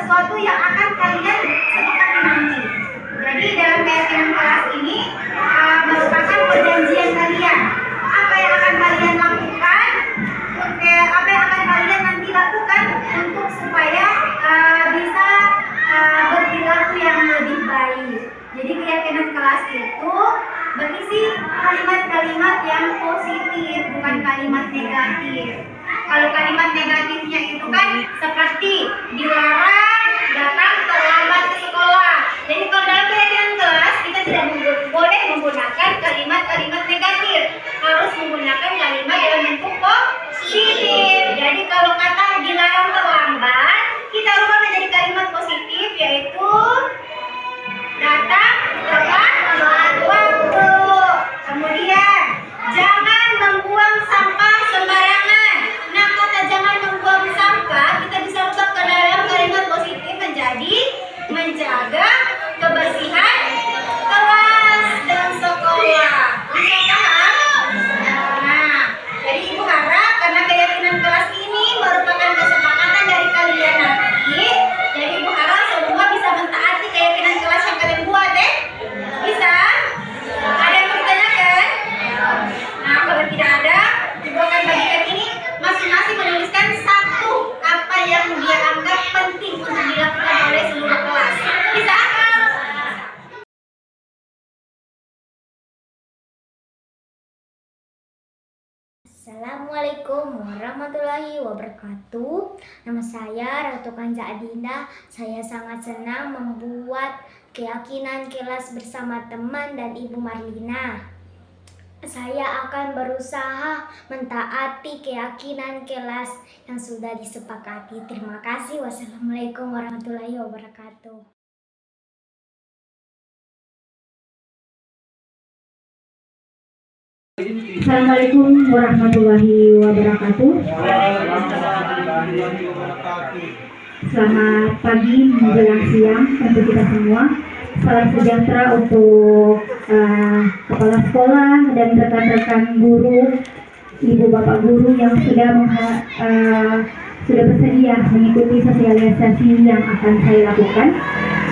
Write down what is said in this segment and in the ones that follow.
sesuatu yang akan kalian sepakati nanti. Jadi dalam keyakinan kelas ini merupakan perjanjian kalian. Apa yang akan kalian lakukan, apa yang akan kalian nanti lakukan untuk supaya bisa berperilaku yang lebih baik. Jadi keyakinan kelas itu berisi kalimat-kalimat yang positif, bukan kalimat negatif. Kalau kalimat negatifnya itu kan seperti dilarang datang terlambat ke sekolah. Jadi kalau dalam keyakinan kelas kita tidak boleh menggunakan kalimat-kalimat negatif, harus menggunakan kalimat dalam bentuk positif. Jadi kalau kata dilarang terlambat, kita ubah menjadi kalimat positif, yaitu datang tepat waktu. Kemudian jangan membuang sampah sembarangan. Nah, kata jangan membuang sampah kita bisa ubah ke dalam kalimat positif menjadi menjaga kebersihan kelas dan sekolah. Bisa paham? Nah, jadi Ibu harap karena keyakinan kelas ini merupakan kesepakatan dari kalian nanti, jadi Ibu harap semua bisa mentaati keyakinan kelas yang kalian buat deh. Bisa? Ada yang bertanyakan? Nah, kalau tidak ada, Ibu akan bagikan ini masing-masing menuliskan satu apa yang dia anggap penting untuk dilakukan oleh seluruh kelas. Bisa? Assalamualaikum warahmatullahi wabarakatuh. Nama saya Ratu Kanza Adinda. Saya sangat senang membuat keyakinan kelas bersama teman dan Ibu Marlina. Saya akan berusaha mentaati keyakinan kelas yang sudah disepakati. Terima kasih. Wassalamualaikum warahmatullahi wabarakatuh. Assalamualaikum warahmatullahi wabarakatuh. Selamat pagi menjelang siang untuk kita semua. Salam sejahtera untuk kepala sekolah dan rekan-rekan guru, ibu bapak guru yang sudah bersedia mengikuti sosialisasi yang akan saya lakukan.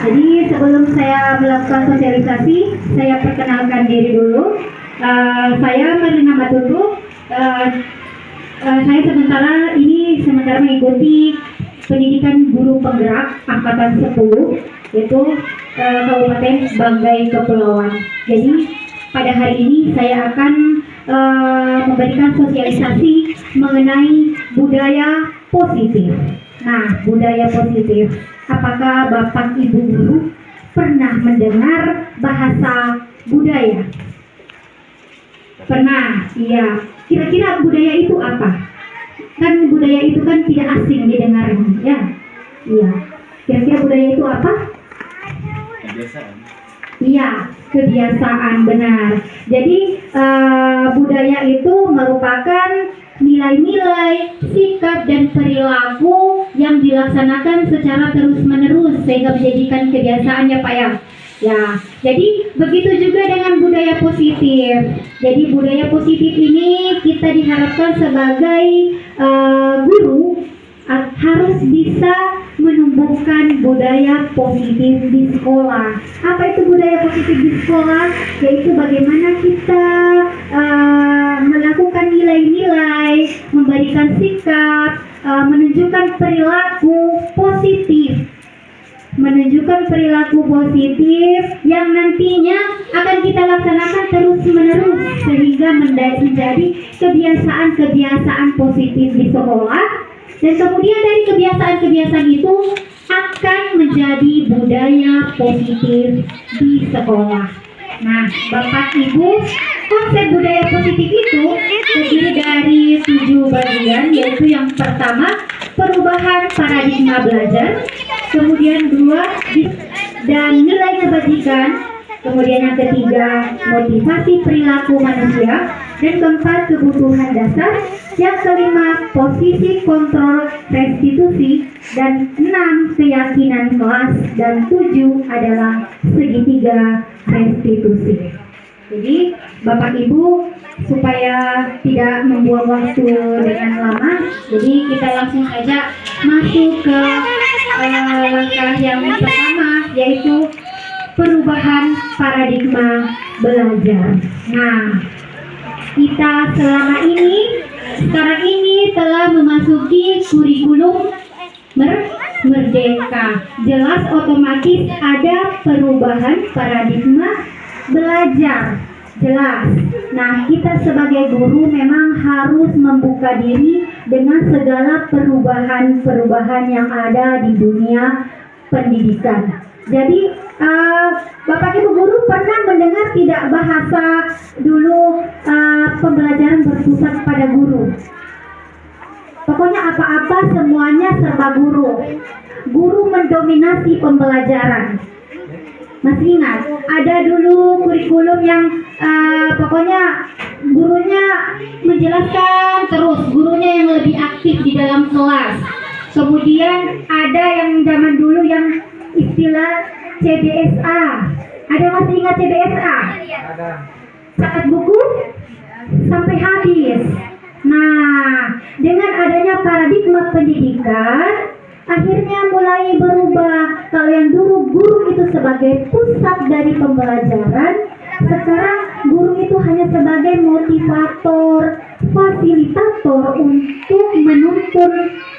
Jadi sebelum saya melakukan sosialisasi, saya perkenalkan diri dulu. Saya Marlina Matutu. Saya sementara mengikuti pendidikan guru penggerak angkatan 10, yaitu Kabupaten Banggai Kepulauan. Jadi pada hari ini saya akan memberikan sosialisasi mengenai budaya positif. Nah, budaya positif. Apakah Bapak Ibu guru pernah mendengar bahasa budaya? Pernah, iya. Kira-kira budaya itu apa? Kan budaya itu kan tidak asing didengarnya, ya? Iya. Kira-kira budaya itu apa? Kebiasaan. Iya, kebiasaan, benar. Jadi budaya itu merupakan nilai-nilai, sikap dan perilaku yang dilaksanakan secara terus-menerus sehingga menjadikan kebiasaan, ya Pak ya. Ya, jadi begitu juga dengan budaya positif. Jadi budaya positif ini kita diharapkan sebagai guru harus bisa menumbuhkan budaya positif di sekolah. Apa itu budaya positif di sekolah? Yaitu bagaimana kita melakukan nilai-nilai, memberikan sikap, menunjukkan perilaku positif. Menunjukkan perilaku positif yang nantinya akan kita laksanakan terus-menerus sehingga menjadi kebiasaan-kebiasaan positif di sekolah, dan kemudian dari kebiasaan-kebiasaan itu akan menjadi budaya positif di sekolah. Nah, Bapak Ibu, konsep budaya positif itu terdiri dari 7 bagian, yaitu yang pertama perubahan paradigma belajar, kemudian 2 dan nilai kebajikan, kemudian yang ketiga motivasi perilaku manusia, dan keempat kebutuhan dasar, yang kelima posisi kontrol restitusi, dan 6 keyakinan kelas, dan 7 adalah segitiga restitusi. Jadi Bapak Ibu, supaya tidak membuang waktu dengan lama, jadi kita langsung saja masuk ke langkah yang pertama yaitu perubahan paradigma belajar. Nah, kita sekarang ini telah memasuki kurikulum merdeka. Jelas otomatis ada perubahan paradigma belajar. Jelas. Nah, kita sebagai guru memang harus membuka diri dengan segala perubahan-perubahan yang ada di dunia pendidikan. Jadi, Bapak Ibu guru pernah mendengar tidak bahasa dulu pembelajaran berpusat pada guru? Pokoknya apa-apa semuanya serba guru. Guru mendominasi pembelajaran. Masih ingat? Ada dulu kurikulum yang pokoknya gurunya menjelaskan terus, gurunya yang lebih aktif di dalam kelas. Kemudian ada yang zaman dulu yang istilah CBSA. Ada masih ingat CBSA? Ada. Catat buku sampai habis. Nah, dengan adanya paradigma pendidikan, akhirnya mulai berubah. Kalau yang dulu guru itu sebagai pusat dari pembelajaran, sekarang guru itu hanya sebagai motivator, fasilitator untuk menuntun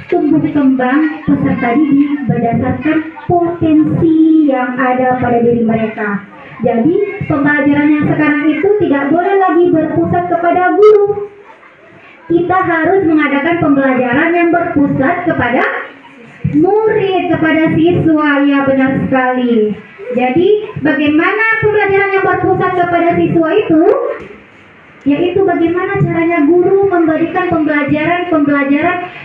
tumbuh kembang peserta didik berdasarkan potensi yang ada pada diri mereka. Jadi pembelajaran yang sekarang itu tidak boleh lagi berpusat kepada guru. Kita harus mengadakan pembelajaran yang berpusat kepada murid, kepada siswa. Ya, benar sekali. Jadi bagaimana pembelajaran yang berpusat kepada siswa itu? Yaitu bagaimana caranya guru memberikan pembelajaran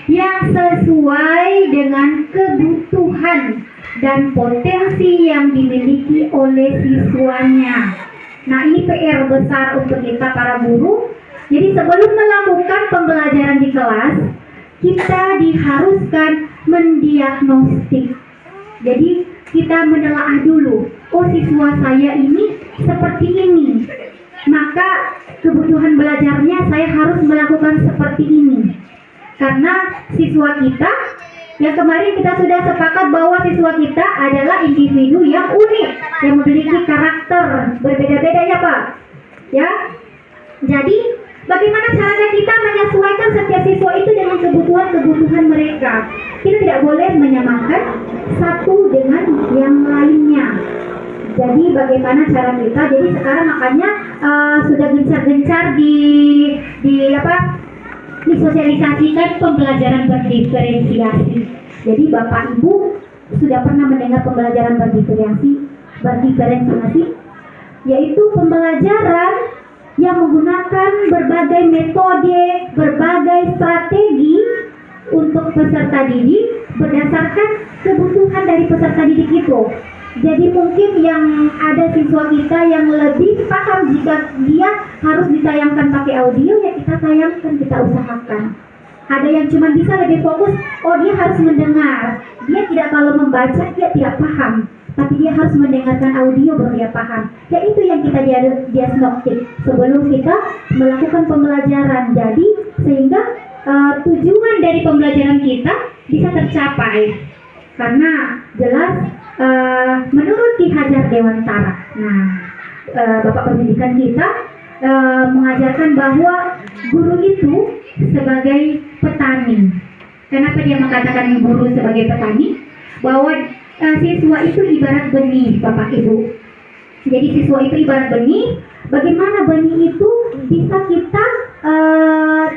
yang sesuai dengan kebutuhan dan potensi yang dimiliki oleh siswanya. Nah, ini PR besar untuk kita para guru. Jadi sebelum melakukan pembelajaran di kelas, kita diharuskan mendiagnostik. Jadi kita menelaah dulu, oh siswa saya ini seperti ini, maka kebutuhan belajarnya saya harus melakukan seperti ini. Karena siswa kita, yang kemarin kita sudah sepakat bahwa siswa kita adalah individu yang unik, yang memiliki karakter berbeda-beda ya Pak. Ya, jadi bagaimana caranya kita menyesuaikan setiap siswa itu dengan kebutuhan mereka. Kita tidak boleh menyamakan satu dengan yang lainnya. Jadi bagaimana cara kita? Jadi sekarang makanya sudah gencar-gencar disosialisasikan pembelajaran berdiferensiasi. Jadi Bapak Ibu sudah pernah mendengar pembelajaran berdiferensiasi, yaitu pembelajaran yang menggunakan berbagai metode, berbagai strategi untuk peserta didik berdasarkan kebutuhan dari peserta didik itu. Jadi mungkin yang ada siswa kita yang lebih paham jika dia harus ditayangkan pakai audio, ya kita tayangkan, kita usahakan. Ada yang cuma bisa lebih fokus, oh dia harus mendengar. Dia tidak, kalau membaca dia tidak paham, tapi dia harus mendengarkan audio baru dia paham. Ya itu yang kita diagnostik sebelum kita melakukan pembelajaran. Jadi sehingga tujuan dari pembelajaran kita bisa tercapai. Karena jelas menurut Ki Hajar Dewantara, Bapak Pendidikan kita mengajarkan bahwa guru itu sebagai petani. Kenapa dia mengatakan guru sebagai petani? Bahwa siswa itu ibarat benih, Bapak Ibu. Jadi siswa itu ibarat benih. Bagaimana benih itu bisa kita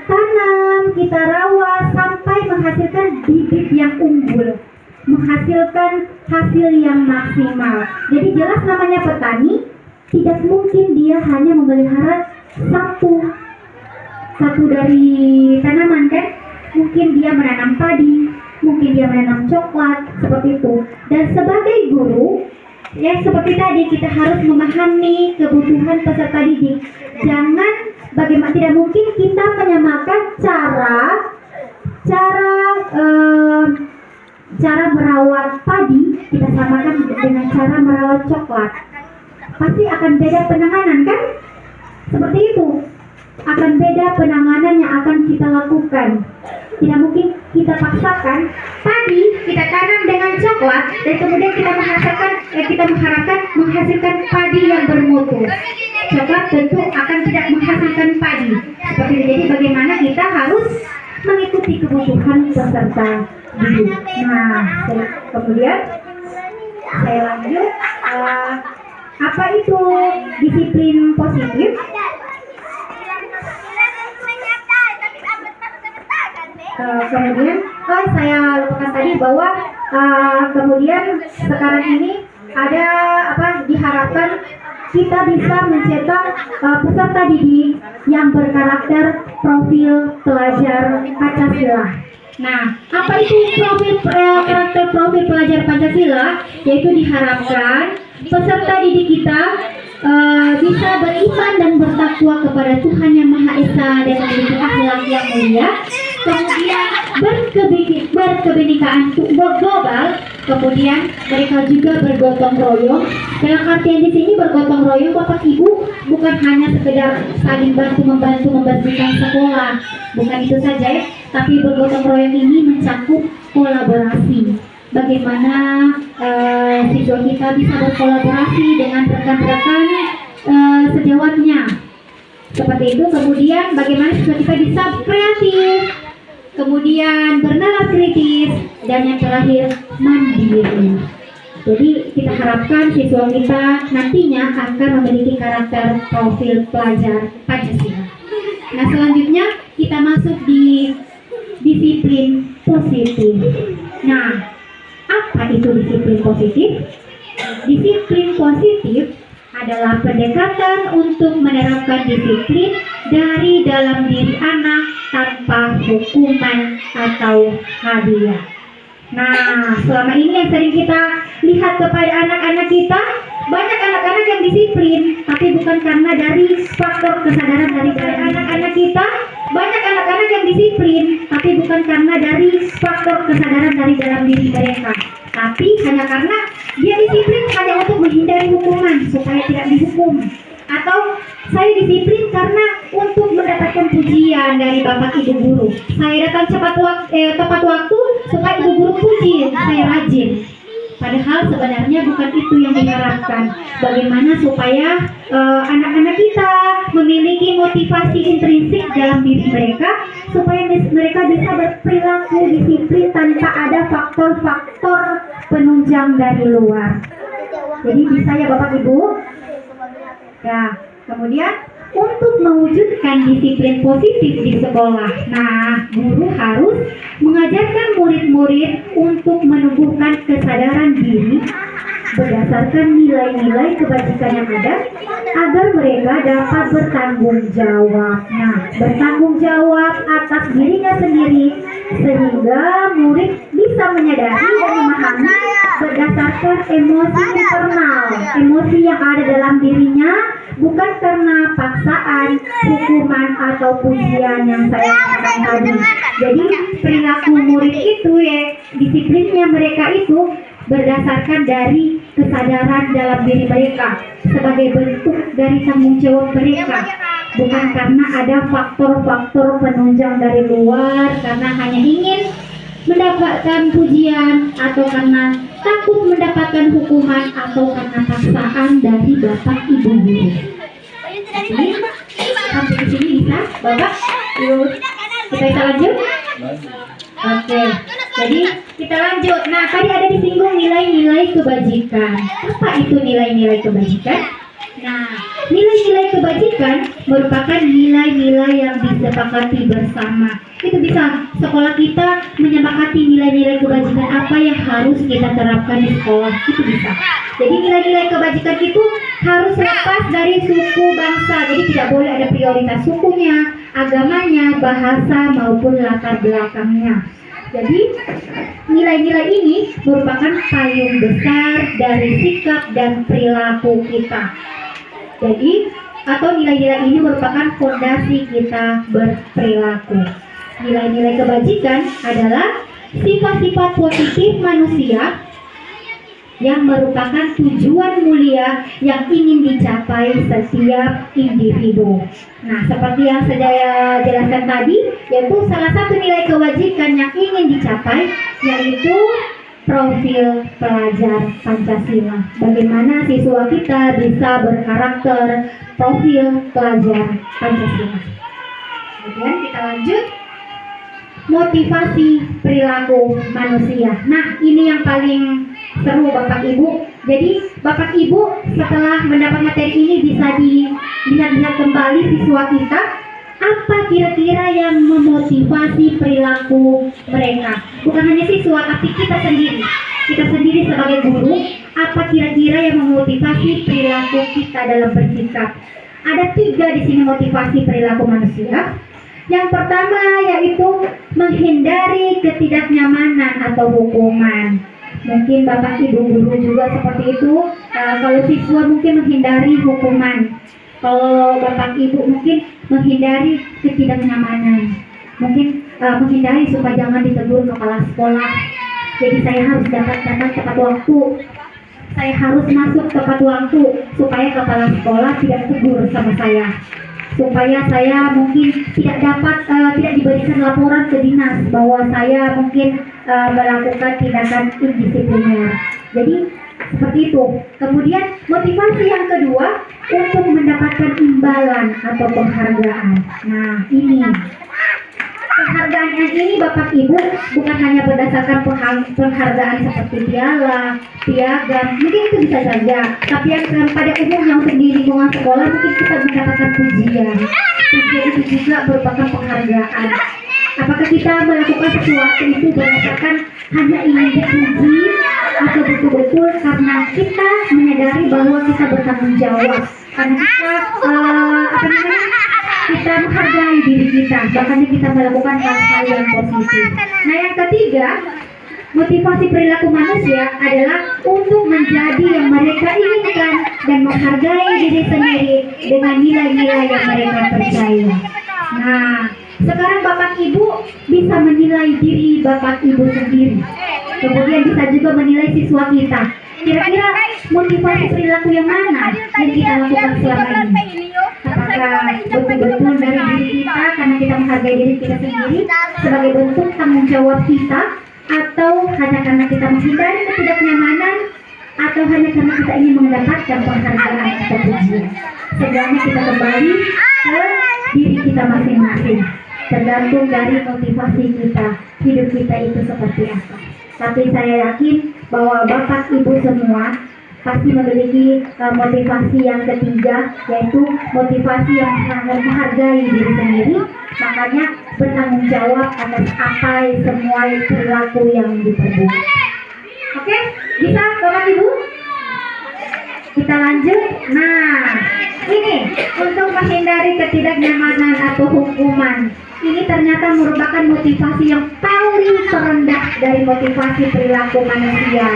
tanam, kita rawat sampai menghasilkan bibit yang unggul, menghasilkan hasil yang maksimal. Jadi jelas namanya petani, tidak mungkin dia hanya memelihara satu dari tanaman kan? Mungkin dia menanam padi, mungkin dia menanam coklat, seperti itu. Dan sebagai guru, ya seperti tadi kita harus memahami kebutuhan peserta didik. Jangan bagaimana, tidak mungkin kita menyamakan cara merawat padi kita samakan dengan cara merawat coklat. Pasti akan beda penanganan kan? Seperti itu. akan beda penanganan yang akan kita lakukan. Tidak mungkin kita paksakan padi kita tanam dengan coklat dan kemudian kita mengharapkan menghasilkan padi yang bermutu. Coklat tentu akan tidak menghasilkan padi. Seperti itu. Jadi bagaimana kita harus mengikuti kebutuhan peserta didik. Nah, kemudian saya lanjut. Apa itu disiplin positif? Kemudian saya lupakan tadi bahwa kemudian sekarang ini ada diharapkan kita bisa mencetak peserta didik yang berkarakter profil pelajar Pancasila. Nah, apa itu karakter profil pelajar Pancasila? Yaitu diharapkan peserta didik kita bisa beriman dan bertakwa kepada Tuhan Yang Maha Esa dan memiliki akhlak yang mulia, kemudian berkebinekaan global, kemudian mereka juga bergotong royong. Dalam artian di sini bergotong royong Bapak Ibu bukan hanya sekedar saling membantu membersihkan sekolah, bukan itu saja ya, tapi bergotong royong ini mencakup kolaborasi. Bagaimana siswa kita bisa berkolaborasi dengan rekan-rekan sejawatnya, seperti itu. Kemudian bagaimana siswa kita bisa kreatif, kemudian bernalar kritis, dan yang terakhir mandiri. Jadi kita harapkan siswa kita nantinya akan memiliki karakter profil pelajar Pancasila. Nah, selanjutnya kita masuk di disiplin positif. Nah, apa itu disiplin positif? Disiplin positif adalah pendekatan untuk menerapkan disiplin dari dalam diri anak tanpa hukuman atau hadiah. Nah, selama ini yang sering kita lihat kepada anak-anak kita, banyak anak-anak yang disiplin, tapi bukan karena dari faktor kesadaran dari anak-anak kita. Banyak anak-anak yang disiplin, tapi bukan karena dari faktor kesadaran dari dalam diri mereka, tapi hanya karena dia disiplin hanya untuk menghindari hukuman supaya tidak dihukum. Atau saya disiplin karena untuk mendapatkan pujian dari bapak ibu guru. Saya datang tepat waktu supaya ibu guru puji saya rajin. Padahal sebenarnya bukan itu yang diharapkan. Bagaimana supaya anak-anak kita memiliki motivasi intrinsik dalam diri mereka, supaya mereka bisa berperilaku disiplin tanpa ada faktor-faktor penunjang dari luar. Jadi bisa ya Bapak Ibu? Ya, kemudian untuk mewujudkan disiplin positif di sekolah, nah guru harus mengajarkan murid-murid untuk menumbuhkan kesadaran diri berdasarkan nilai-nilai kebajikan yang ada agar mereka dapat bertanggung jawab. Nah, bertanggung jawab atas dirinya sendiri sehingga murid bisa menyadari dan memahami berdasarkan emosi internal, emosi yang ada dalam dirinya, bukan karena paksaan, hukuman atau pujian yang saya katakan tadi. Jadi perilaku murid itu disiplinnya mereka itu berdasarkan dari kesadaran dalam diri mereka sebagai bentuk dari tanggung jawab mereka, bukan karena ada faktor-faktor penunjang dari luar, karena hanya ingin mendapatkan pujian atau karena takut mendapatkan hukuman atau karena paksaan dari bapak ibu guru. Jadi sampai di sini bisa, Bapak? Yuk, kita bisa lanjut? Oke, jadi kita lanjut. Nah, tadi ada disinggung nilai-nilai kebajikan. Apa itu nilai-nilai kebajikan? Nah, nilai-nilai kebajikan merupakan nilai-nilai yang disepakati bersama. Itu bisa sekolah kita menyepakati nilai-nilai kebajikan apa yang harus kita terapkan di sekolah. Itu bisa. Jadi nilai-nilai kebajikan itu harus lepas dari suku bangsa. Jadi tidak boleh ada prioritas sukunya, agamanya, bahasa maupun latar belakangnya. Jadi nilai-nilai ini merupakan payung besar dari sikap dan perilaku kita. Jadi atau nilai-nilai ini merupakan fondasi kita berperilaku. Nilai-nilai kebajikan adalah sifat-sifat positif manusia yang merupakan tujuan mulia yang ingin dicapai setiap individu. Nah, seperti yang saya jelaskan tadi, yaitu salah satu nilai kewajiban yang ingin dicapai yaitu profil pelajar Pancasila. Bagaimana siswa kita bisa berkarakter profil pelajar Pancasila. Kemudian kita lanjut, motivasi perilaku manusia. Nah, ini yang paling seru Bapak Ibu. Jadi Bapak Ibu setelah mendapat materi ini bisa dilihat kembali siswa kita, apa kira-kira yang memotivasi perilaku mereka. Bukan hanya siswa, tapi kita sendiri. Kita sendiri sebagai guru, apa kira-kira yang memotivasi perilaku kita dalam bersikap. Ada 3 di sini motivasi perilaku manusia. Yang pertama yaitu menghindari ketidaknyamanan atau hukuman. Mungkin Bapak Ibu guru juga seperti itu. Kalau siswa mungkin menghindari hukuman. Kalau Bapak Ibu mungkin menghindari ketidaknyamanan. Mungkin menghindari supaya jangan ditegur kepala sekolah. Jadi saya harus datang tepat waktu. Saya harus masuk tepat waktu supaya kepala sekolah tidak tegur sama saya. Supaya saya mungkin tidak diberikan laporan ke dinas bahwa saya mungkin melakukan tindakan indisipliner. Jadi seperti itu. Kemudian motivasi yang kedua untuk mendapatkan imbalan atau penghargaan. Nah, ini penghargaan ini Bapak Ibu bukan hanya berdasarkan penghargaan seperti piala, piagam, mungkin itu bisa saja. Tapi yang pada umumnya untuk di lingkungan sekolah mungkin kita mendapatkan pujian. Pujian itu juga merupakan penghargaan. Apakah kita melakukan sesuatu itu berdasarkan hanya ingin dipuji atau betul-betul karena kita menyadari bahwa kita bertanggung jawab, karena kita menghargai diri kita, bahkan kita melakukan hal-hal yang positif. Nah, yang ketiga, motivasi perilaku manusia adalah untuk menjadi yang mereka inginkan dan menghargai diri sendiri dengan nilai-nilai yang mereka percaya. Nah, sekarang Bapak Ibu bisa menilai diri Bapak Ibu sendiri. Kemudian bisa juga menilai siswa kita. Kira-kira motivasi perilaku yang mana yang kita lakukan selama ini? Apakah betul-betul dari diri kita karena kita menghargai diri kita sendiri sebagai bentuk tanggung jawab kita, atau hanya karena kita menghindari ketidaknyamanan, atau hanya karena kita ingin mendapatkan penghargaan atau pujian? Sebenarnya kita kembali ke diri kita masing-masing, tergantung dari motivasi kita, hidup kita itu seperti apa. Tapi saya yakin bahwa Bapak Ibu semua pasti memiliki motivasi yang ketiga, yaitu motivasi yang sangat menghargai diri sendiri, makanya bertanggung jawab atas apa semua perilaku yang diperbuat. Oke, bisa Bapak Ibu? Kita lanjut. Nah, ini untuk menghindari ketidaknyamanan atau hukuman. Ini ternyata merupakan motivasi yang paling terendah dari motivasi perilaku manusia.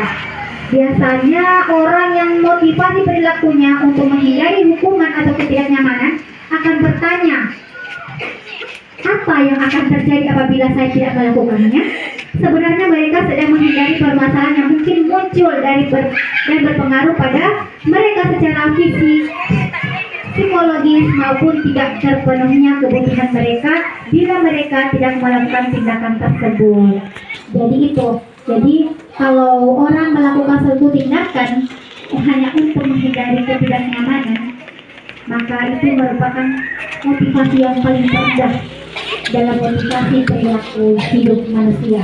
Biasanya orang yang motivasi perilakunya untuk menghindari hukuman atau ketidaknyamanan akan bertanya, apa yang akan terjadi apabila saya tidak melakukannya? Sebenarnya mereka sedang menghindari permasalahan yang mungkin muncul dan berpengaruh pada mereka secara fisik, psikologis, maupun tidak terpenuhnya kebutuhan mereka bila mereka tidak melakukan tindakan tersebut. Jadi itu. Jadi kalau orang melakukan suatu tindakan hanya untuk menghindari ketidaknyamanan, maka itu merupakan motivasi yang paling rendah dalam motivasi perilaku hidup manusia.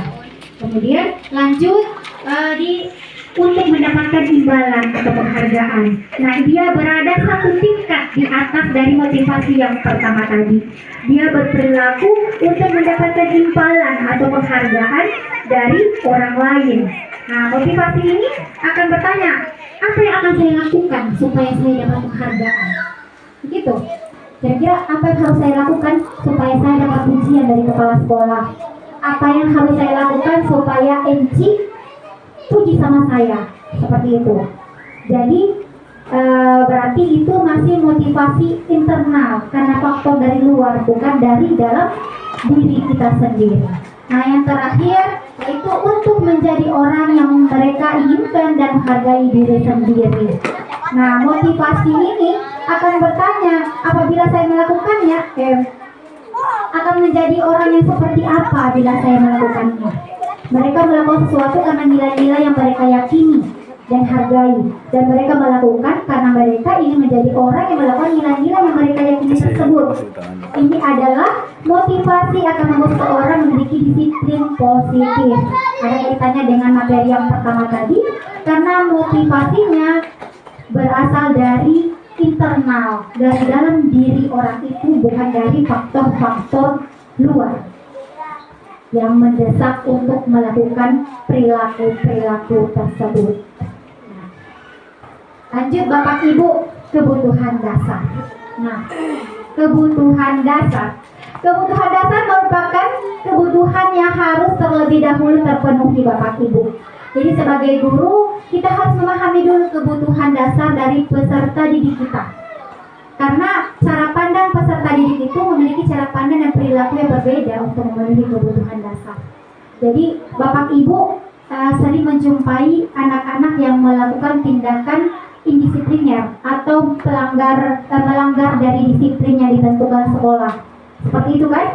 Kemudian lanjut untuk mendapatkan imbalan atau penghargaan. Nah, dia berada satu tingkat di atas dari motivasi yang pertama tadi. Dia berperilaku untuk mendapatkan imbalan atau penghargaan dari orang lain. Nah, motivasi ini akan bertanya, apa yang akan saya lakukan supaya saya dapat penghargaan? Begitu. Kira-kira apa yang harus saya lakukan supaya saya dapat pujian dari kepala sekolah? Apa yang harus saya lakukan supaya NC puji sama saya? Seperti itu. Jadi berarti itu masih motivasi internal karena faktor dari luar, bukan dari dalam diri kita sendiri. Nah, yang terakhir yaitu untuk menjadi orang yang mereka inginkan dan menghargai diri sendiri. Nah, motivasi ini akan bertanya, apabila saya melakukannya, akan menjadi orang yang seperti apa bila saya melakukannya. Mereka melakukan sesuatu karena nilai-nilai yang mereka yakini dan hargai, dan mereka melakukan karena mereka ingin menjadi orang yang melakukan nilai-nilai yang mereka yakini tersebut. Ini adalah motivasi akan membuat seseorang memiliki disiplin positif. Ada kaitannya dengan materi yang pertama tadi, karena motivasinya berasal dari internal, dari dalam diri orang itu, bukan dari faktor-faktor luar yang mendesak untuk melakukan perilaku-perilaku tersebut. Lanjut Bapak Ibu, kebutuhan dasar. Nah, kebutuhan dasar merupakan kebutuhan yang harus terlebih dahulu terpenuhi Bapak Ibu. Jadi sebagai guru, kita harus memahami dulu kebutuhan dasar dari peserta didik kita. Karena cara pandang peserta didik itu memiliki cara pandang dan perilaku yang berbeda untuk memenuhi kebutuhan dasar. Jadi Bapak Ibu sering menjumpai anak-anak yang melakukan tindakan indisipliner atau melanggar dari disiplin yang ditentukan sekolah. Seperti itu kan?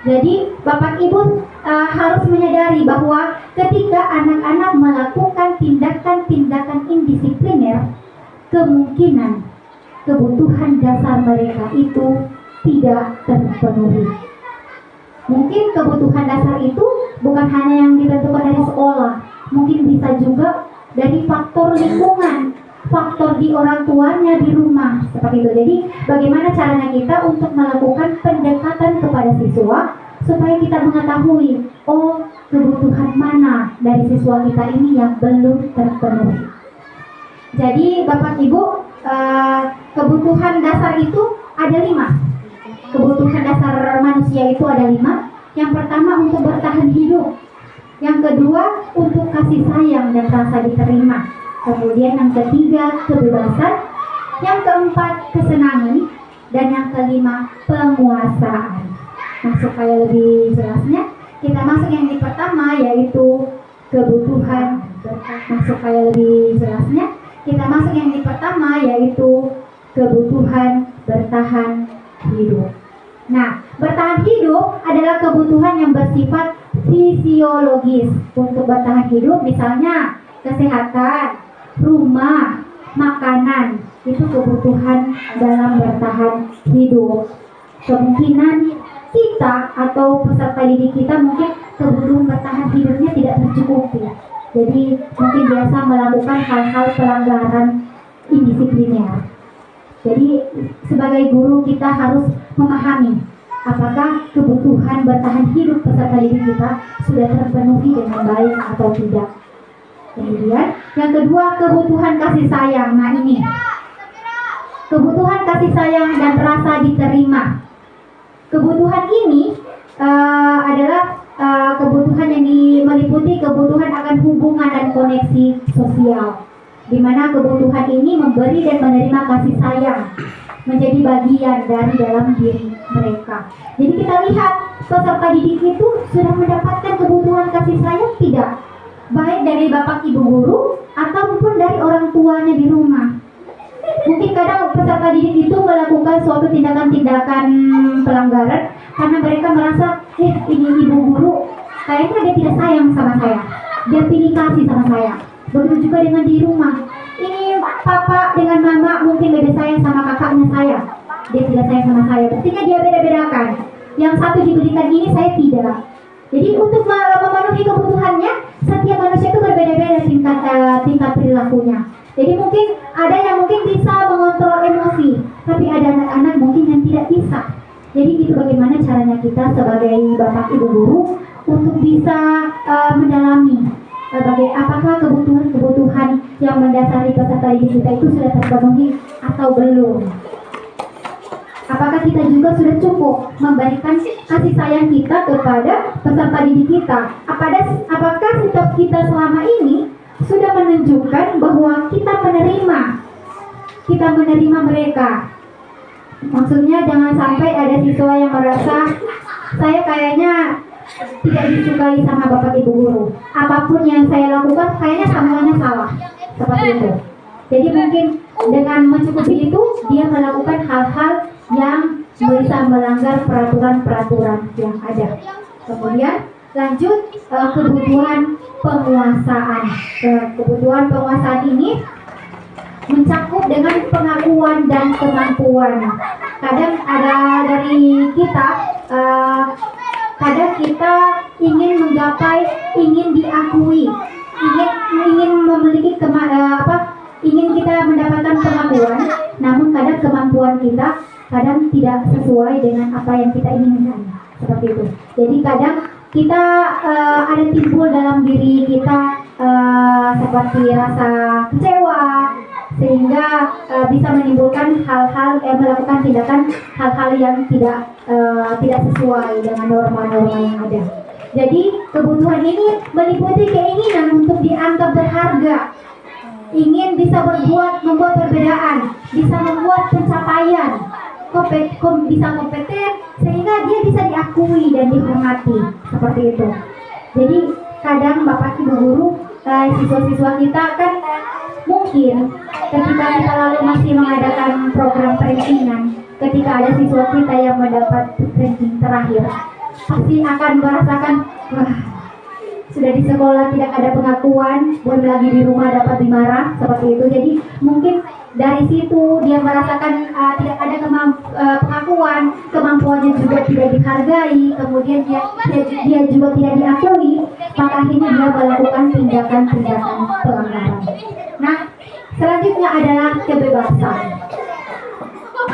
Jadi Bapak Ibu harus menyadari bahwa ketika anak-anak melakukan tindakan-tindakan indisipliner, kemungkinan kebutuhan dasar mereka itu tidak terpenuhi. Mungkin kebutuhan dasar itu bukan hanya yang ditentukan dari sekolah, mungkin bisa juga dari faktor lingkungan, faktor di orang tuanya di rumah, seperti itu. Jadi bagaimana caranya kita untuk melakukan pendekatan kepada siswa supaya kita mengetahui, oh, kebutuhan mana dari siswa kita ini yang belum terpenuhi. Jadi Bapak Ibu, kebutuhan dasar itu ada 5. Kebutuhan dasar manusia itu ada 5. Yang pertama untuk bertahan hidup, yang kedua untuk kasih sayang dan rasa diterima, kemudian yang ketiga kebebasan, yang keempat kesenangan, dan yang kelima penguasaan. Nah, supaya lebih jelasnya, kita masuk yang di pertama yaitu kebutuhan. Nah, supaya lebih jelasnya, kita masuk yang di pertama yaitu kebutuhan bertahan hidup. Nah, bertahan hidup adalah kebutuhan yang bersifat fisiologis. Untuk bertahan hidup misalnya kesehatan, rumah, makanan, itu kebutuhan dalam bertahan hidup. Kemungkinan kita atau peserta didik kita mungkin kebutuhan bertahan hidupnya tidak tercukupi. Jadi mungkin biasa melakukan hal-hal pelanggaran indisipliner. Jadi sebagai guru kita harus memahami apakah kebutuhan bertahan hidup peserta didik kita sudah terpenuhi dengan baik atau tidak. Kemudian yang kedua kebutuhan kasih sayang. Nah, ini kebutuhan kasih sayang dan rasa diterima. Kebutuhan ini adalah kebutuhan yang meliputi kebutuhan akan hubungan dan koneksi sosial, di mana kebutuhan ini memberi dan menerima kasih sayang menjadi bagian dari dalam diri mereka. Jadi kita lihat peserta didik itu sudah mendapatkan kebutuhan kasih sayang tidak, baik dari bapak ibu guru ataupun dari orang tuanya di rumah. Mungkin kadang peserta didik itu melakukan suatu tindakan-tindakan pelanggaran karena mereka merasa, ini ibu guru kayaknya dia tidak sayang sama saya, dia pilih kasih sama saya. Begitu juga dengan di rumah. Ini papa dengan mama mungkin lebih sayang sama kakaknya saya, dia tidak sayang sama saya. Buktinya dia beda-bedakan. Yang satu diberikan ini, saya tidak. Jadi untuk memenuhi kebutuhannya, setiap manusia itu berbeda-beda tingkat perilakunya. Jadi mungkin ada yang mungkin bisa mengontrol emosi, tapi ada anak-anak mungkin yang tidak bisa. Jadi itu bagaimana caranya kita sebagai bapak ibu guru untuk bisa mendalami apakah kebutuhan-kebutuhan yang mendasari peserta didik kita itu sudah terpenuhi atau belum. Apakah kita juga sudah cukup memberikan kasih sayang kita kepada peserta didik kita? Apakah sikap kita selama ini sudah menunjukkan bahwa kita menerima mereka? Maksudnya jangan sampai ada siswa yang merasa saya kayaknya tidak disukai sama Bapak Ibu guru. Apapun yang saya lakukan kayaknya semuanya salah. Seperti itu. Jadi mungkin dengan mencukupi itu dia melakukan hal-hal yang bisa melanggar peraturan-peraturan yang ada. Kemudian lanjut kebutuhan penguasaan. Kebutuhan penguasaan ini mencakup dengan pengakuan dan kemampuan. Kadang ada dari kita, kadang kita ingin menggapai, ingin diakui, ingin memiliki ingin kita mendapatkan pengakuan, namun kadang kemampuan kita kadang tidak sesuai dengan apa yang kita inginkan, seperti itu. Jadi kadang kita ada timbul dalam diri kita seperti rasa kecewa, sehingga bisa menimbulkan hal-hal melakukan tindakan hal-hal yang tidak sesuai dengan norma-norma yang ada. Jadi kebutuhan ini meliputi keinginan untuk dianggap berharga, ingin bisa membuat perbedaan, bisa membuat pencapaian, bisa kompeten, sehingga dia bisa diakui dan dihormati, seperti itu. Jadi kadang Bapak Ibu guru, siswa-siswa kita kan mungkin ketika kita lalu masih mengadakan program perankingan, ketika ada siswa kita yang mendapat ranking terakhir, pasti akan merasakan, wah, sudah di sekolah tidak ada pengakuan, belum lagi di rumah dapat dimarah, seperti itu. Jadi mungkin dari situ dia merasakan tidak ada pengakuan, kemampuannya juga tidak dihargai, kemudian dia juga tidak diakui, maka akhirnya dia melakukan tindakan-tindakan pelanggaran. Nah, selanjutnya adalah kebebasan.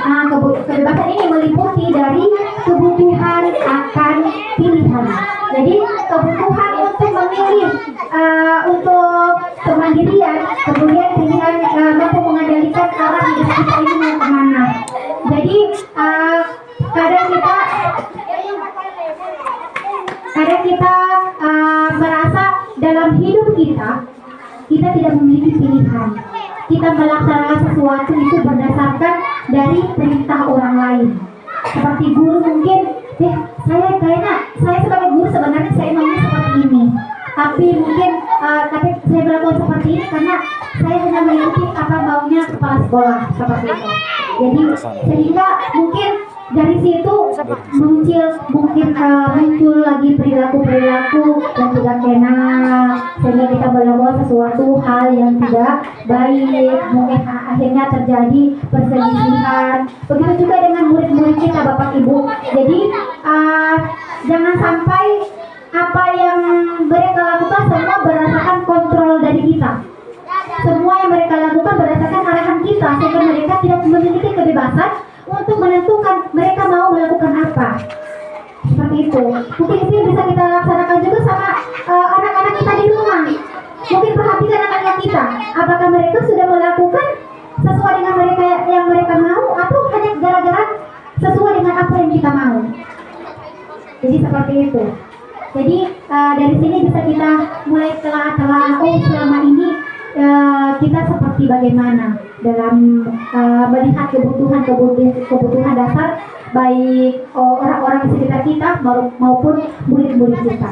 Nah, kebebasan ini meliputi dari kebutuhan akan pilihan. Jadi kebutuhan untuk memilih, untuk kemandirian, kemudian pilihan mampu mengendalikan arah hidup kita ini mau kemana. Jadi kadang kita merasa dalam hidup kita tidak memiliki pilihan. Kita melaksanakan sesuatu itu berdasarkan dari perintah orang lain. Seperti guru mungkin, saya sebagai guru sebenarnya saya maunya seperti ini. Tapi mungkin saya melakukan seperti ini karena saya hanya mengikuti apa maunya kepala sekolah, seperti itu. Jadi sehingga mungkin dari situ muncul lagi perilaku-perilaku yang tidak enak, sehingga kita melakukan sesuatu hal yang tidak baik, mungkin akhirnya terjadi perselisihan. Begitu juga dengan murid-murid kita, Bapak Ibu. Jadi jangan sampai apa yang mereka lakukan semua berdasarkan kontrol dari kita. Semua yang mereka lakukan berdasarkan arahan kita, sehingga mereka tidak memiliki kebebasan untuk menentukan mereka mau melakukan apa. Seperti itu. Mungkin itu bisa kita laksanakan juga sama anak-anak kita di rumah. Mungkin perhatikan anak-anak kita, apakah mereka sudah melakukan sesuai dengan yang mereka mau, atau hanya gara-gara sesuai dengan apa yang kita mau. Jadi seperti itu. Jadi dari sini bisa kita mulai telah selama ini kita seperti bagaimana dalam melihat kebutuhan dasar baik orang-orang di sekitar kita maupun murid-murid kita.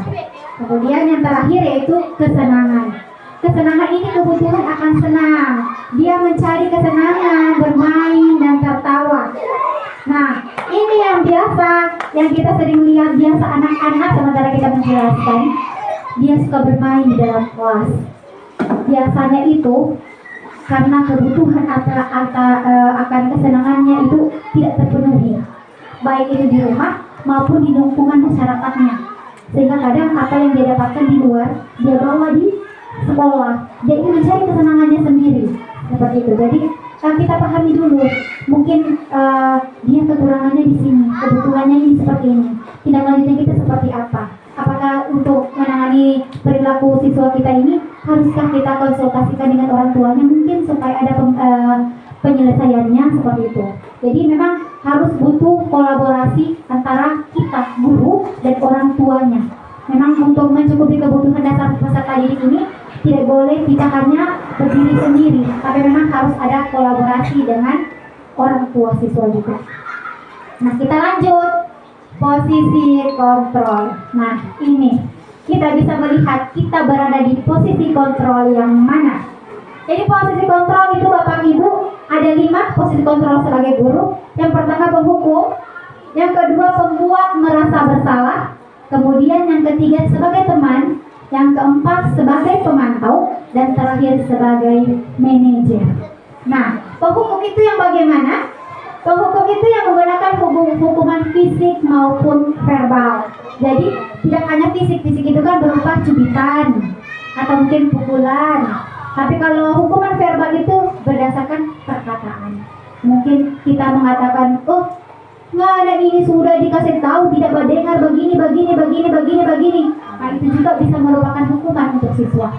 Kemudian yang terakhir yaitu kesenangan. Kesenangan ini kebutuhan akan senang. Dia mencari kesenangan, bermain dan tertawa. Nah, ini yang biasa yang kita sering lihat biasa anak-anak sementara kita menjelaskan, dia suka bermain di dalam kelas. Biasanya itu karena kebutuhan akan kesenangannya itu tidak terpenuhi, baik itu di rumah maupun di lingkungan masyarakatnya, sehingga kadang apa yang dia dapatkan di luar dia bawa di sekolah. Dia ingin mencari kesenangannya sendiri, seperti itu. Jadi kita pahami dulu, mungkin dia kekurangannya di sini, kebutuhannya ini seperti ini, tindak lanjutnya kita seperti apa. Apakah untuk menangani perilaku siswa kita ini haruskah kita konsultasikan dengan orang tuanya mungkin supaya ada penyelesaiannya, seperti itu. Jadi memang harus butuh kolaborasi antara kita guru dan orang tuanya. Memang untuk mencukupi kebutuhan dasar peserta didik ini tidak boleh kita hanya berdiri sendiri, tapi memang harus ada kolaborasi dengan orang tua siswa juga. Nah, kita lanjut. posisi kontrol. Nah, ini kita bisa melihat kita berada di posisi kontrol yang mana. Jadi posisi kontrol itu Bapak Ibu ada 5 posisi kontrol sebagai guru. Yang pertama penghukum, yang kedua pembuat merasa bersalah, kemudian yang ketiga sebagai teman, yang keempat sebagai pemantau, dan terakhir sebagai manajer. Nah, penghukum itu yang bagaimana? Penghukum itu yang menggunakan hukuman fisik maupun verbal. Jadi tidak hanya fisik itu kan berupa cubitan atau mungkin pukulan. Tapi kalau hukuman verbal itu berdasarkan perkataan. Mungkin kita mengatakan, oh nggak ada ini sudah dikasih tahu tidak mendengar begini. Nah itu juga bisa merupakan hukuman untuk siswa.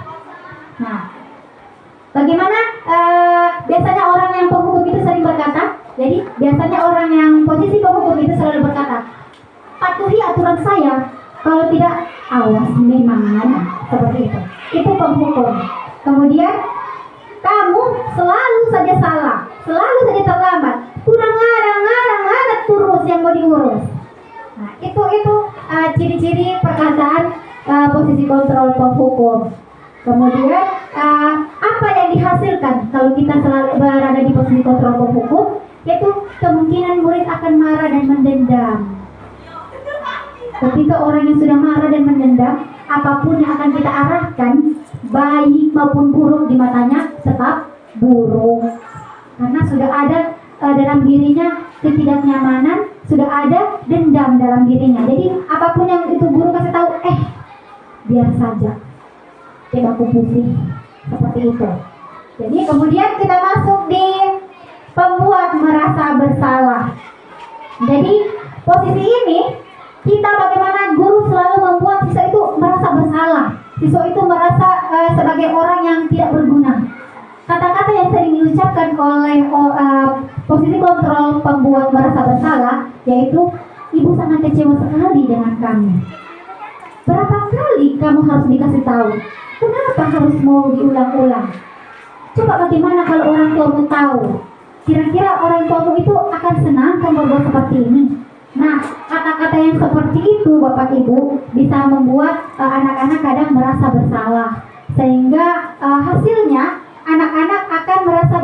Nah, bagaimana biasanya orang yang penghukum itu sering berkata? Jadi biasanya orang yang posisi penghukum itu selalu berkata, patuhi aturan saya, kalau tidak awas memang seperti itu. Itu penghukum. Kemudian kamu selalu saja salah, selalu saja terlambat, kurang ngarang terus yang mau diurus. Nah itu ciri-ciri perkataan posisi kontrol penghukum. Kemudian apa yang dihasilkan kalau kita selalu berada di posisi kontrol penghukum? Yaitu kemungkinan murid akan marah dan mendendam. Ketika orang yang sudah marah dan mendendam, apapun yang akan kita arahkan, baik maupun buruk di matanya tetap buruk. Karena sudah ada dalam dirinya ketidaknyamanan, sudah ada dendam dalam dirinya. Jadi apapun yang itu guru kasih tahu, biar saja, tidak aku pusing, seperti itu. Jadi kemudian kita masuk di pembuat merasa bersalah. Jadi posisi ini kita bagaimana guru selalu membuat siswa itu merasa bersalah. Siswa itu merasa sebagai orang yang tidak berguna. Kata-kata yang sering diucapkan oleh posisi kontrol pembuat merasa bersalah yaitu, ibu sangat kecewa sekali dengan kamu. Berapa kali kamu harus dikasih tahu? Kenapa harus mau diulang-ulang? Coba bagaimana kalau orang tuamu tahu? Kira-kira orang tuamu itu akan senang kamu berbuat seperti ini? Nah, kata-kata yang seperti itu Bapak Ibu bisa membuat anak-anak kadang merasa bersalah. Sehingga hasilnya anak-anak akan merasa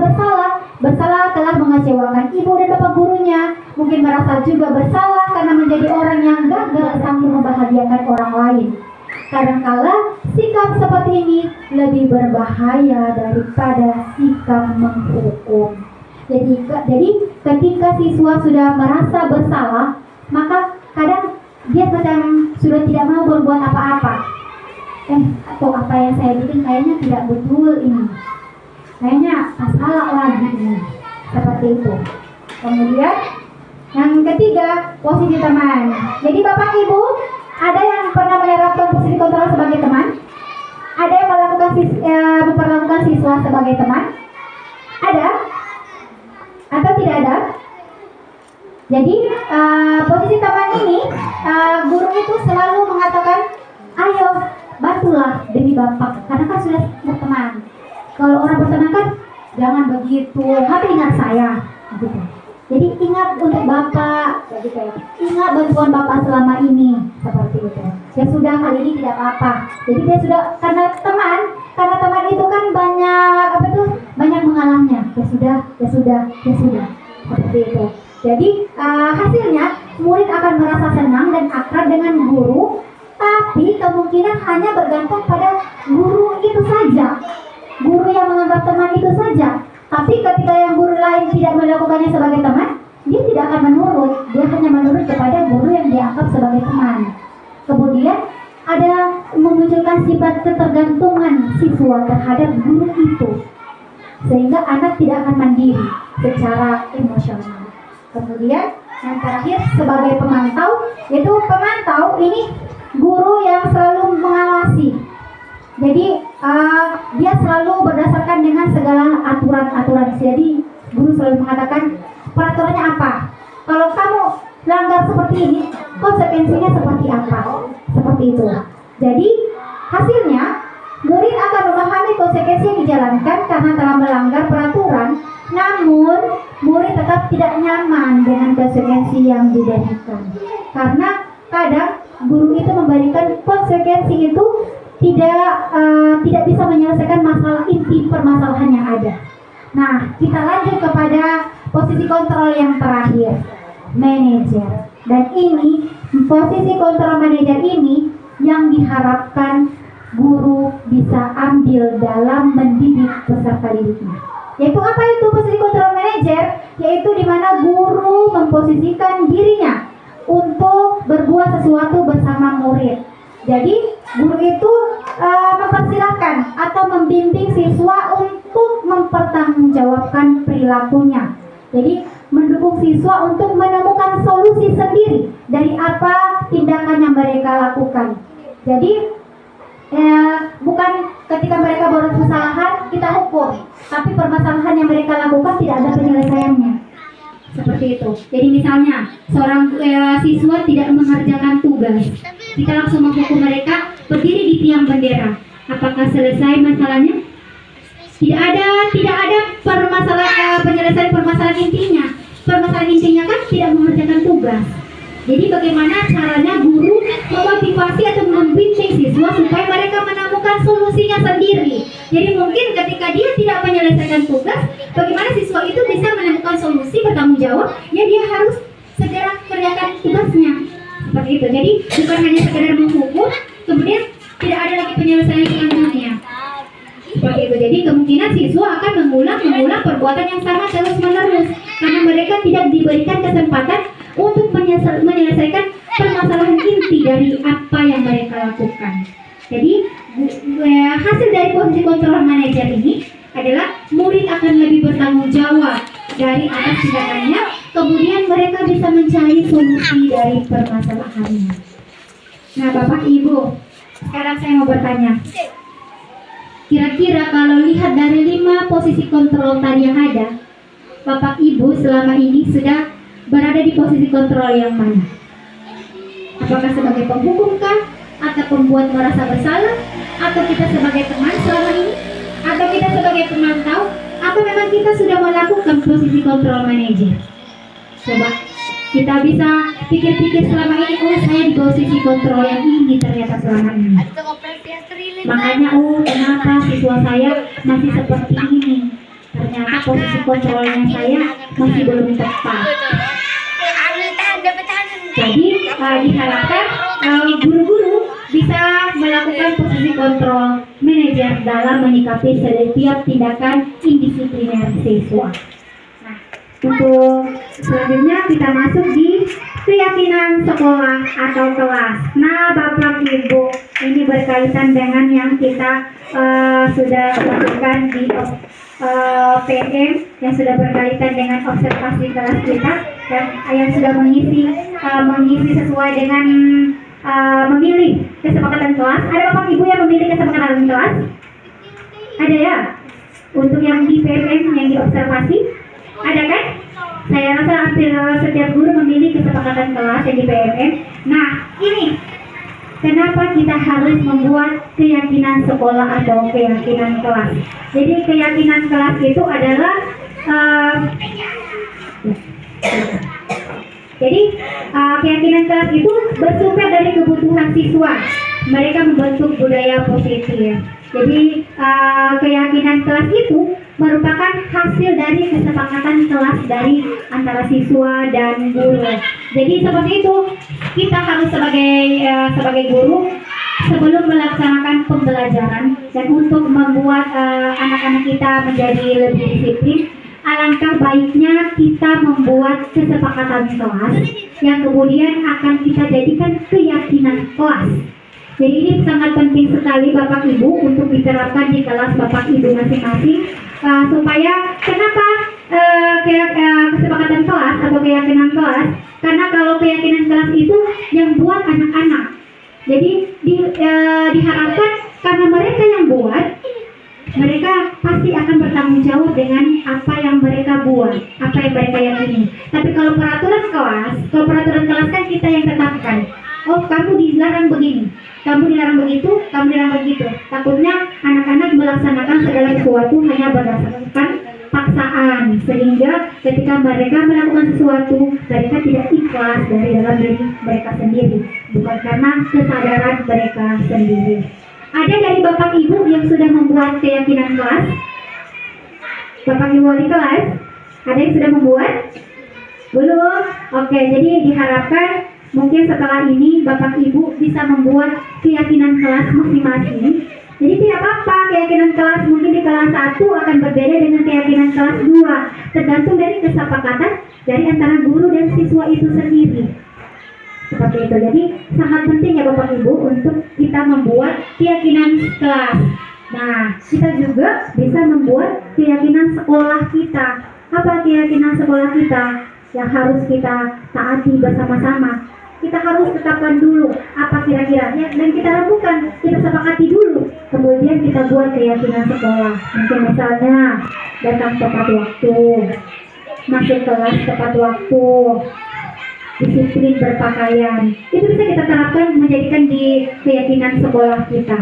bersalah telah mengecewakan ibu dan bapak gurunya. Mungkin merasa juga bersalah karena menjadi orang yang gagal sambil membahagiakan orang lain. Kadangkala sikap seperti ini lebih berbahaya daripada sikap menghukum. Jadi ketika siswa sudah merasa bersalah, maka kadang dia macam sudah tidak mau berbuat apa-apa. Atau apa yang saya bikin kayaknya tidak betul ini. Kayaknya salah lagi ini. Seperti itu. Kemudian yang ketiga, posisi teman. Jadi Bapak Ibu, ada yang pernah menerapkan posisi kontrol sebagai teman? Ada yang memperlakukan siswa sebagai teman? Ada? Atau tidak ada? Jadi posisi teman ini guru itu selalu mengatakan, ayo bantulah demi bapak, karena kan sudah berteman. Kalau orang berteman kan jangan begitu, tapi ingat saya gitu. Jadi ingat untuk bapak, jadi kayak ingat bantuan bapak selama ini, seperti itu. Ya sudah, kali ini tidak apa-apa. Jadi dia sudah, karena teman itu kan banyak mengalahnya. Ya sudah, seperti itu. Jadi hasilnya murid akan merasa senang dan akrab dengan guru, tapi kemungkinan hanya bergantung pada guru itu saja, guru yang menganggap teman itu saja. Tapi ketika yang guru lain tidak melakukannya sebagai teman, dia tidak akan menurut, dia hanya menurut kepada guru yang dianggap sebagai teman. Kemudian ada memunculkan sifat ketergantungan siswa terhadap guru itu, sehingga anak tidak akan mandiri secara emosional. Kemudian yang terakhir sebagai pemantau, yaitu pemantau ini guru yang selalu mengawasi. Jadi dia selalu berdasarkan dengan segala aturan-aturan. Jadi guru selalu mengatakan peraturannya apa. Kalau kamu langgar seperti ini, konsekuensinya seperti apa. Seperti itu. Jadi hasilnya murid akan memahami konsekuensi yang dijalankan karena telah melanggar peraturan. Namun murid tetap tidak nyaman dengan konsekuensi yang diberikan. karena kadang guru itu memberikan konsekuensi itu tidak bisa menyelesaikan masalah inti permasalahan yang ada. Nah, kita lanjut kepada posisi kontrol yang terakhir, manajer. Dan ini posisi kontrol manajer ini yang diharapkan guru bisa ambil dalam mendidik peserta didiknya. Yaitu apa itu posisi kontrol manajer? Yaitu di mana guru memposisikan dirinya untuk berbuat sesuatu bersama murid. Jadi guru itu mempersilahkan atau membimbing siswa untuk mempertanggungjawabkan perilakunya. Jadi mendukung siswa untuk menemukan solusi sendiri dari apa tindakan yang mereka lakukan. Jadi bukan ketika mereka berbuat kesalahan kita hukum, tapi permasalahan yang mereka lakukan tidak ada penyelesaiannya. Seperti itu. Jadi misalnya seorang siswa tidak mengerjakan tugas, kita langsung menghukum mereka berdiri di tiang bendera. Apakah selesai masalahnya? Tidak ada penyelesaian permasalahan intinya. Permasalahan intinya kan tidak mengerjakan tugas. Jadi bagaimana caranya guru memotivasi atau membimbing siswa supaya mereka menemukan solusinya sendiri. Jadi mungkin ketika dia tidak menyelesaikan tugas, bagaimana siswa itu bisa menemukan solusi, bertanggung jawab, ya dia harus segera kerjakan tugasnya. Seperti itu. Jadi bukan hanya sekedar menghukum, kemudian tidak ada lagi penyelesaian selanjutnya. Seperti itu. Jadi kemungkinan siswa akan mengulang perbuatan yang sama terus menerus karena mereka tidak diberikan kesempatan untuk menyelesaikan permasalahan inti dari apa yang mereka lakukan. Jadi hasil dari posisi kontrol manajer ini adalah murid akan lebih bertanggung jawab dari atas tindakannya, kemudian mereka bisa mencari solusi dari permasalahannya. Nah, Bapak Ibu, sekarang saya mau bertanya. Kira-kira kalau lihat dari 5 posisi kontrol tadi yang ada, Bapak Ibu selama ini sudah berada di posisi kontrol yang mana? Apakah sebagai penghukum kah? Atau pembuat merasa bersalah? Atau kita sebagai teman selama ini? Atau kita sebagai pemantau? Atau memang kita sudah melakukan posisi kontrol manajer? Coba kita bisa pikir-pikir selama ini, oh saya di posisi kontrol yang ini ternyata selama ini. Makanya kenapa siswa saya masih seperti ini? Ternyata posisi kontrolnya saya masih belum tepat. Jadi diharapkan guru-guru bisa melakukan posisi kontrol manajer dalam menyikapi setiap tindakan indisipliner siswa. Nah, untuk selanjutnya kita masuk di keyakinan sekolah atau kelas. Nah, Bapak Ibu, ini berkaitan dengan yang kita sudah lakukan di PM yang sudah berkaitan dengan observasi kelas kita dan yang sudah mengisi sesuai dengan memilih kesepakatan kelas. Ada Bapak Ibu yang memilih kesepakatan kelas? Ada ya? Untuk yang di PM yang diobservasi ada kan? Saya rasa hampir setiap guru memilih kesepakatan kelas yang di PMM. Nah, ini kenapa kita harus membuat keyakinan sekolah atau keyakinan kelas. Jadi keyakinan kelas itu adalah keyakinan kelas itu bersumber dari kebutuhan siswa. Mereka membentuk budaya positif. Jadi keyakinan kelas itu merupakan hasil dari kesepakatan kelas dari antara siswa dan guru. Jadi seperti itu, kita harus sebagai guru sebelum melaksanakan pembelajaran dan untuk membuat anak-anak kita menjadi lebih disiplin, alangkah baiknya kita membuat kesepakatan kelas yang kemudian akan kita jadikan keyakinan kelas. Jadi ini sangat penting sekali Bapak Ibu untuk diterapkan di kelas Bapak Ibu masing-masing supaya kenapa kesepakatan kelas atau keyakinan kelas? Karena kalau keyakinan kelas itu yang buat anak-anak. Jadi diharapkan karena mereka yang buat, mereka pasti akan bertanggung jawab dengan apa yang mereka buat, apa yang mereka yakini. Tapi kalau peraturan kelas kan kita yang tetapkan. Oh, kamu dilarang begini, kamu dilarang begitu, kamu dilarang begitu. Takutnya anak-anak melaksanakan segala sesuatu hanya berdasarkan paksaan, sehingga ketika mereka melakukan sesuatu mereka tidak ikhlas dari dalam diri mereka sendiri, bukan karena kesadaran mereka sendiri. Ada dari Bapak Ibu yang sudah membuat keyakinan kelas? Bapak Ibu wali kelas, ada yang sudah membuat? Belum? Oke, jadi diharapkan mungkin setelah ini Bapak Ibu bisa membuat keyakinan kelas masing-masing. Jadi tidak apa-apa, keyakinan kelas mungkin di kelas 1 akan berbeda dengan keyakinan kelas 2, tergantung dari kesepakatan dari antara guru dan siswa itu sendiri. Seperti itu. Jadi sangat penting ya Bapak Ibu untuk kita membuat keyakinan kelas. Nah, kita juga bisa membuat keyakinan sekolah kita. Apa keyakinan sekolah kita yang harus kita taati bersama-sama? Kita harus tetapkan dulu apa kira-kira ya, dan kita lakukan, kita sepakati dulu, kemudian kita buat keyakinan sekolah. Mungkin misalnya datang tepat waktu, masuk kelas tepat waktu, disiplin berpakaian, itu bisa kita terapkan menjadikan di keyakinan sekolah kita.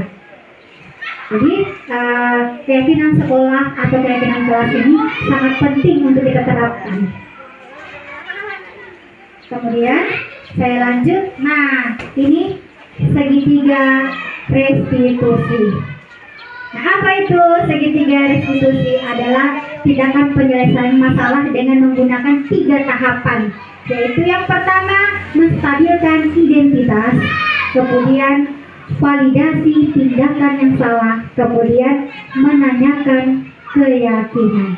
Jadi keyakinan sekolah atau keyakinan kelas ini sangat penting untuk kita terapkan. Kemudian saya lanjut. Nah, ini segitiga restitusi. Nah, apa itu segitiga restitusi? Adalah tindakan penyelesaian masalah dengan menggunakan 3 tahapan, yaitu yang pertama menstabilkan identitas, kemudian validasi tindakan yang salah, kemudian menanyakan keyakinan.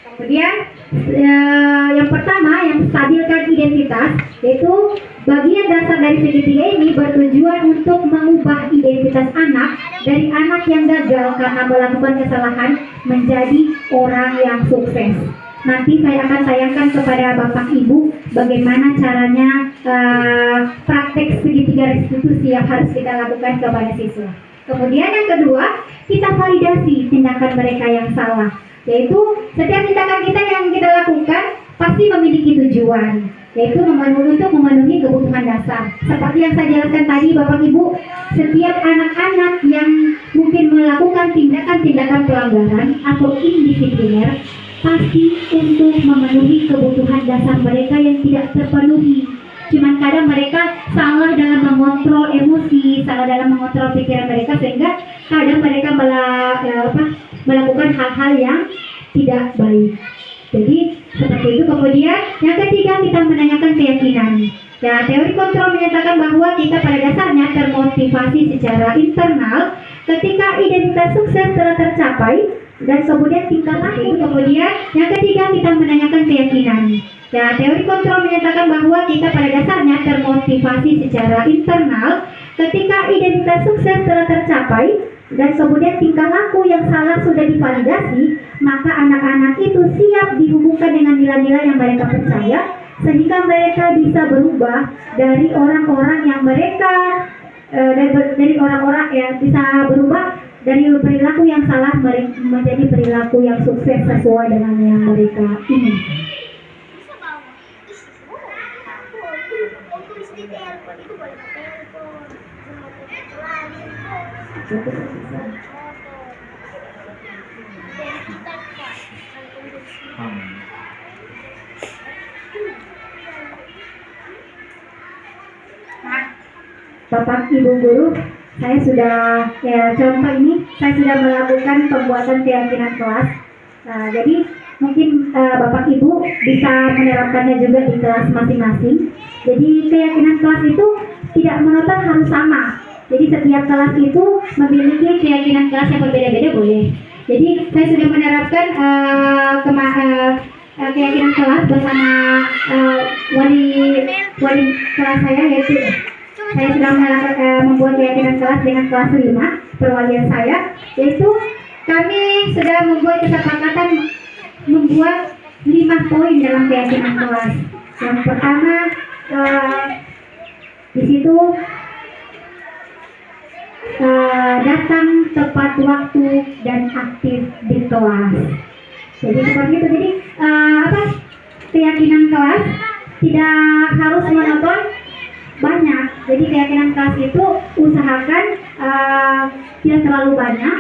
Kemudian yang pertama, yang stabilkan identitas, yaitu bagian dasar dari segitiga ini bertujuan untuk mengubah identitas anak dari anak yang gagal karena melakukan kesalahan menjadi orang yang sukses. Nanti saya akan tayangkan kepada Bapak Ibu bagaimana caranya praktek segitiga restitusi yang harus kita lakukan kepada siswa. Kemudian yang kedua, kita validasi tindakan mereka yang salah, yaitu setiap tindakan kita yang kita lakukan pasti memiliki tujuan, yaitu untuk memenuhi kebutuhan dasar. Seperti yang saya jelaskan tadi Bapak Ibu, setiap anak-anak yang mungkin melakukan tindakan-tindakan pelanggaran atau indisipliner pasti untuk memenuhi kebutuhan dasar mereka yang tidak terpenuhi. Cuman kadang mereka salah dalam mengontrol emosi, salah dalam mengontrol pikiran mereka, sehingga kadang mereka melakukan hal-hal yang tidak baik. Jadi seperti itu. Kemudian yang ketiga, kita menanyakan keyakinan. Ya, teori kontrol menyatakan bahwa kita pada dasarnya termotivasi secara internal ketika identitas sukses telah tercapai dan kemudian tingkat laku. Kemudian yang ketiga, kita menanyakan keyakinan. Ya, teori kontrol menyatakan bahwa kita pada dasarnya termotivasi secara internal ketika identitas sukses telah tercapai dan kemudian tingkah laku yang salah sudah divalidasi, maka anak-anak itu siap dihubungkan dengan nilai-nilai yang mereka percaya, sehingga mereka bisa berubah dari orang-orang yang mereka dari orang-orang yang bisa berubah dari perilaku yang salah menjadi perilaku yang sukses sesuai dengan yang mereka inginkan. Bapak Ibu guru, saya sudah contoh ini saya sudah melakukan pembuatan keyakinan kelas. Jadi mungkin Bapak Ibu bisa menerapkannya juga di kelas masing-masing. Jadi keyakinan kelas itu tidak monoton, harus sama. Jadi setiap kelas itu memiliki keyakinan kelas yang berbeda-beda, boleh. Jadi saya sudah menerapkan keyakinan kelas bersama wali kelas saya, yaitu saya sudah membuat keyakinan kelas dengan kelas 5 perwalian saya, yaitu kami sudah membuat kesepakatan membuat 5 poin dalam keyakinan kelas. Yang pertama, di situ datang tepat waktu dan aktif di kelas. Jadi seperti itu. Jadi keyakinan kelas tidak harus monoton, banyak. Jadi keyakinan kelas itu usahakan tidak terlalu banyak,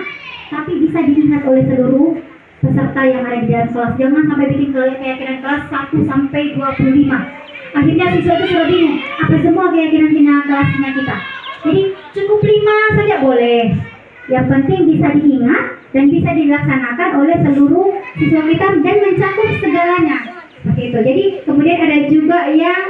tapi bisa diingat oleh seluruh peserta yang ada di dalam kelas. Jangan sampai bikin keyakinan kelas 1 sampai 25. Akhirnya siswa itu sudah bingung apa semua keyakinan kelasnya kita. Jadi cukup 5 saja boleh. Yang penting bisa diingat dan bisa dilaksanakan oleh seluruh siswa kita dan mencakup segalanya. Seperti itu. Jadi kemudian ada juga yang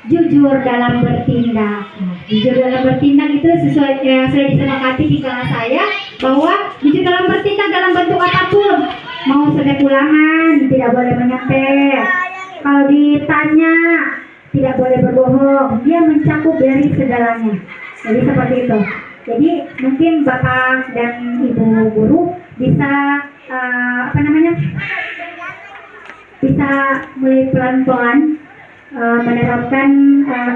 jujur dalam bertindak. Jujur dalam bertindak itu sesuai sudah disepakati di kelas saya bahwa jujur dalam bertindak dalam bentuk apapun. Mau sudah ulangan tidak boleh menyetel. Kalau ditanya tidak boleh berbohong. Dia mencakup dari segalanya. Jadi seperti itu. Jadi mungkin Bapak dan Ibu guru bisa bisa mulai pelan-pelan menerapkan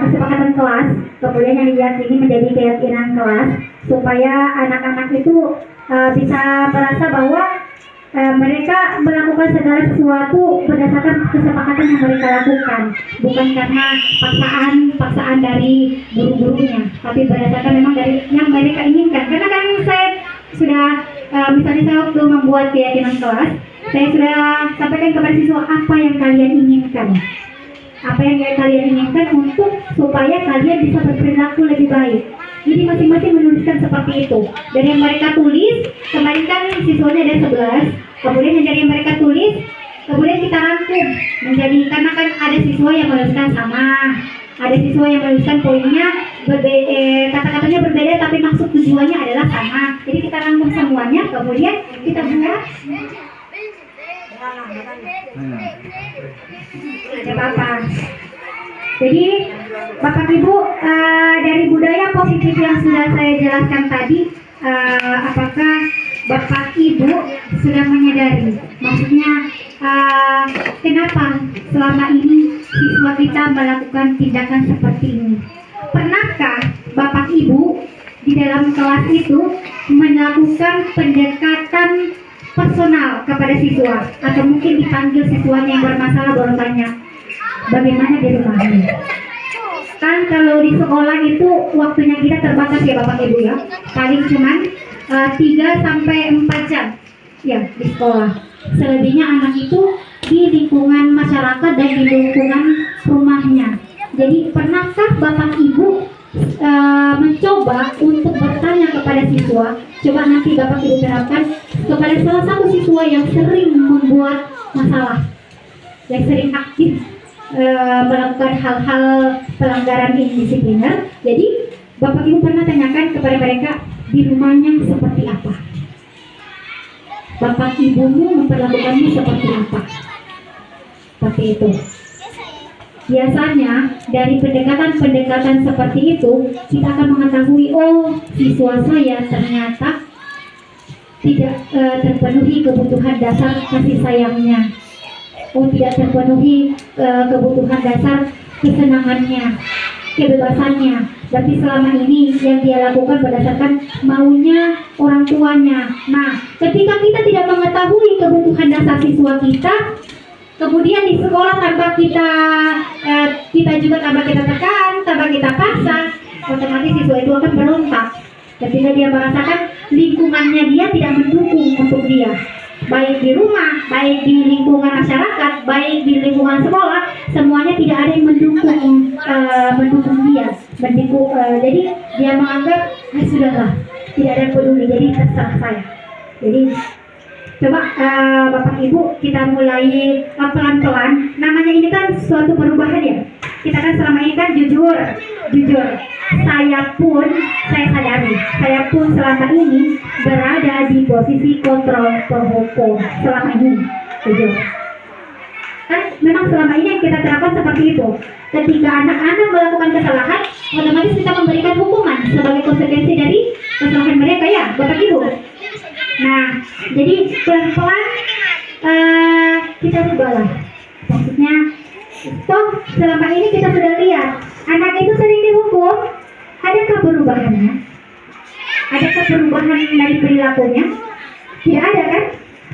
kesepakatan kelas, kemudian yang diyakini menjadi keyakinan kelas, supaya anak-anak itu bisa merasa bahwa mereka melakukan segala sesuatu berdasarkan kesepakatan yang mereka lakukan, bukan karena paksaan dari guru-gurunya, tapi berdasarkan memang dari yang mereka inginkan. Karena kan saya sudah misalnya saya waktu membuat keyakinan kelas, saya sudah sampaikan kepada siswa apa yang kalian inginkan. Apa yang kalian inginkan untuk supaya kalian bisa berperilaku lebih baik. Jadi masing-masing menuliskan seperti itu. Dan yang mereka tulis, kemarin kan siswanya ada 11. Kemudian yang dari yang mereka tulis, kemudian kita rangkum menjadi, karena kan ada siswa yang menuliskan sama, ada siswa yang menuliskan poinnya kata-katanya berbeda tapi maksud tujuannya adalah sama. Jadi kita rangkum semuanya, kemudian kita buat. Ada Bapak. Jadi Bapak Ibu dari budaya positif yang sudah saya jelaskan tadi, apakah Bapak Ibu sudah menyadari? Maksudnya kenapa selama ini siswa kita melakukan tindakan seperti ini? Pernahkah Bapak Ibu di dalam kelas itu melakukan pendekatan personal kepada siswa, atau mungkin dipanggil siswanya yang bermasalah baru tanya bagaimana di rumahnya? Kan kalau di sekolah itu waktunya kita terbatas ya Bapak Ibu ya, paling cuman 3 sampai 4 jam ya di sekolah. Selebihnya anak itu di lingkungan masyarakat dan di lingkungan rumahnya. Jadi pernahkah Bapak Ibu mencoba untuk bertanya kepada siswa? Coba nanti Bapak Ibu terapkan kepada salah satu siswa yang sering membuat masalah, yang sering aktif melakukan hal-hal pelanggaran indisipliner. Jadi Bapak Ibu pernah tanyakan kepada mereka di rumahnya seperti apa? Bapak Ibumu memperlakukanmu seperti apa? Seperti itu. Biasanya dari pendekatan-pendekatan seperti itu kita akan mengetahui, oh siswa saya ternyata tidak terpenuhi kebutuhan dasar kasih sayangnya, oh tidak terpenuhi kebutuhan dasar kesenangannya, kebebasannya. Berarti selama ini yang dia lakukan berdasarkan maunya orang tuanya. Nah, ketika kita tidak mengetahui kebutuhan dasar siswa kita, kemudian di sekolah tanpa kita juga tanpa kita tekan, tanpa kita paksa, otomatis siswa itu akan berontak. Ketika dia merasakan lingkungannya dia tidak mendukung untuk dia, baik di rumah, baik di lingkungan masyarakat, baik di lingkungan sekolah, semuanya tidak ada yang mendukung dia, jadi dia menganggap sudahlah, tidak ada yang peduli, jadi terserah saya. Jadi coba Bapak Ibu kita mulai pelan-pelan. Namanya ini kan suatu perubahan ya. Kita kan selama ini kan jujur. Saya sadari, saya pun selama ini berada di posisi kontrol penghukum selama ini. Jujur. Kan memang selama ini yang kita terapkan seperti itu. Ketika anak-anak melakukan kesalahan, otomatis kita memberikan hukuman sebagai konsekuensi dari kesalahan mereka ya, Bapak Ibu. Nah, jadi pelan-pelan kita rubahlah. Maksudnya, toh selama ini kita sudah lihat anak itu sering dihukum, adakah perubahannya? Adakah perubahan dari perilakunya? Tidak ada kan?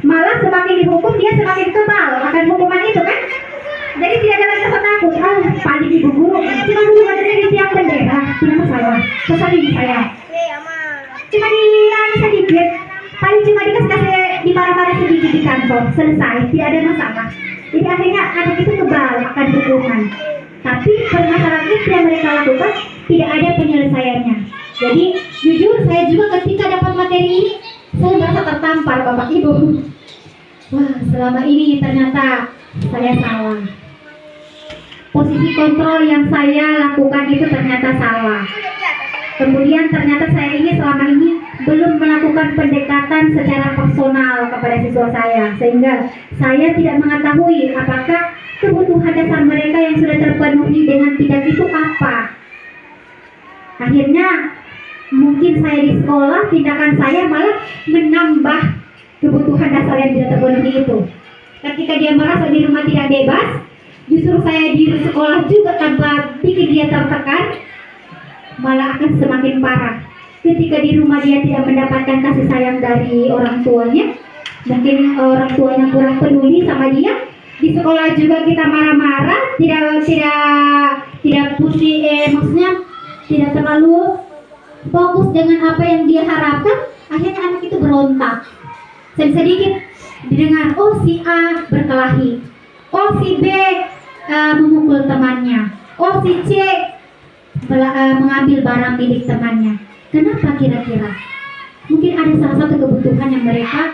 Malah semakin dihukum dia semakin kebal akan hukuman itu kan? Jadi tidak ada lagi rasa takut. Paling ibu guru, cuma guru badannya di tiang bendera, tidak masalah. Pesan ini saya. selesai, tidak ada masalah. Jadi akhirnya anak itu kebal akan hukuman. Tapi permasalahan itu yang mereka lakukan tidak ada penyelesaiannya. Jadi jujur saya juga ketika dapat materi ini saya merasa tertampar Bapak Ibu. Wah, selama ini ternyata saya salah. Posisi kontrol yang saya lakukan itu ternyata salah. Kemudian ternyata saya ini selama ini belum melakukan pendekatan secara personal kepada siswa saya, sehingga saya tidak mengetahui apakah kebutuhan dasar mereka yang sudah terpenuhi dengan tidak itu apa. Akhirnya mungkin saya di sekolah, tindakan saya malah menambah kebutuhan dasar yang tidak terpenuhi itu. Ketika dia merasa di rumah tidak bebas, justru saya di sekolah juga tanpa bikin dia tertekan, malah akan semakin parah. Ketika di rumah dia tidak mendapatkan kasih sayang dari orang tuanya, mungkin orang tuanya kurang peduli sama dia. Di sekolah juga kita marah-marah, tidak pusing, maksudnya tidak terlalu fokus dengan apa yang dia harapkan. Akhirnya anak itu berontak. Sedikit didengar, oh si A berkelahi, oh si B memukul temannya, oh si C mengambil barang milik temannya. Kenapa kira-kira? Mungkin ada salah satu kebutuhan yang mereka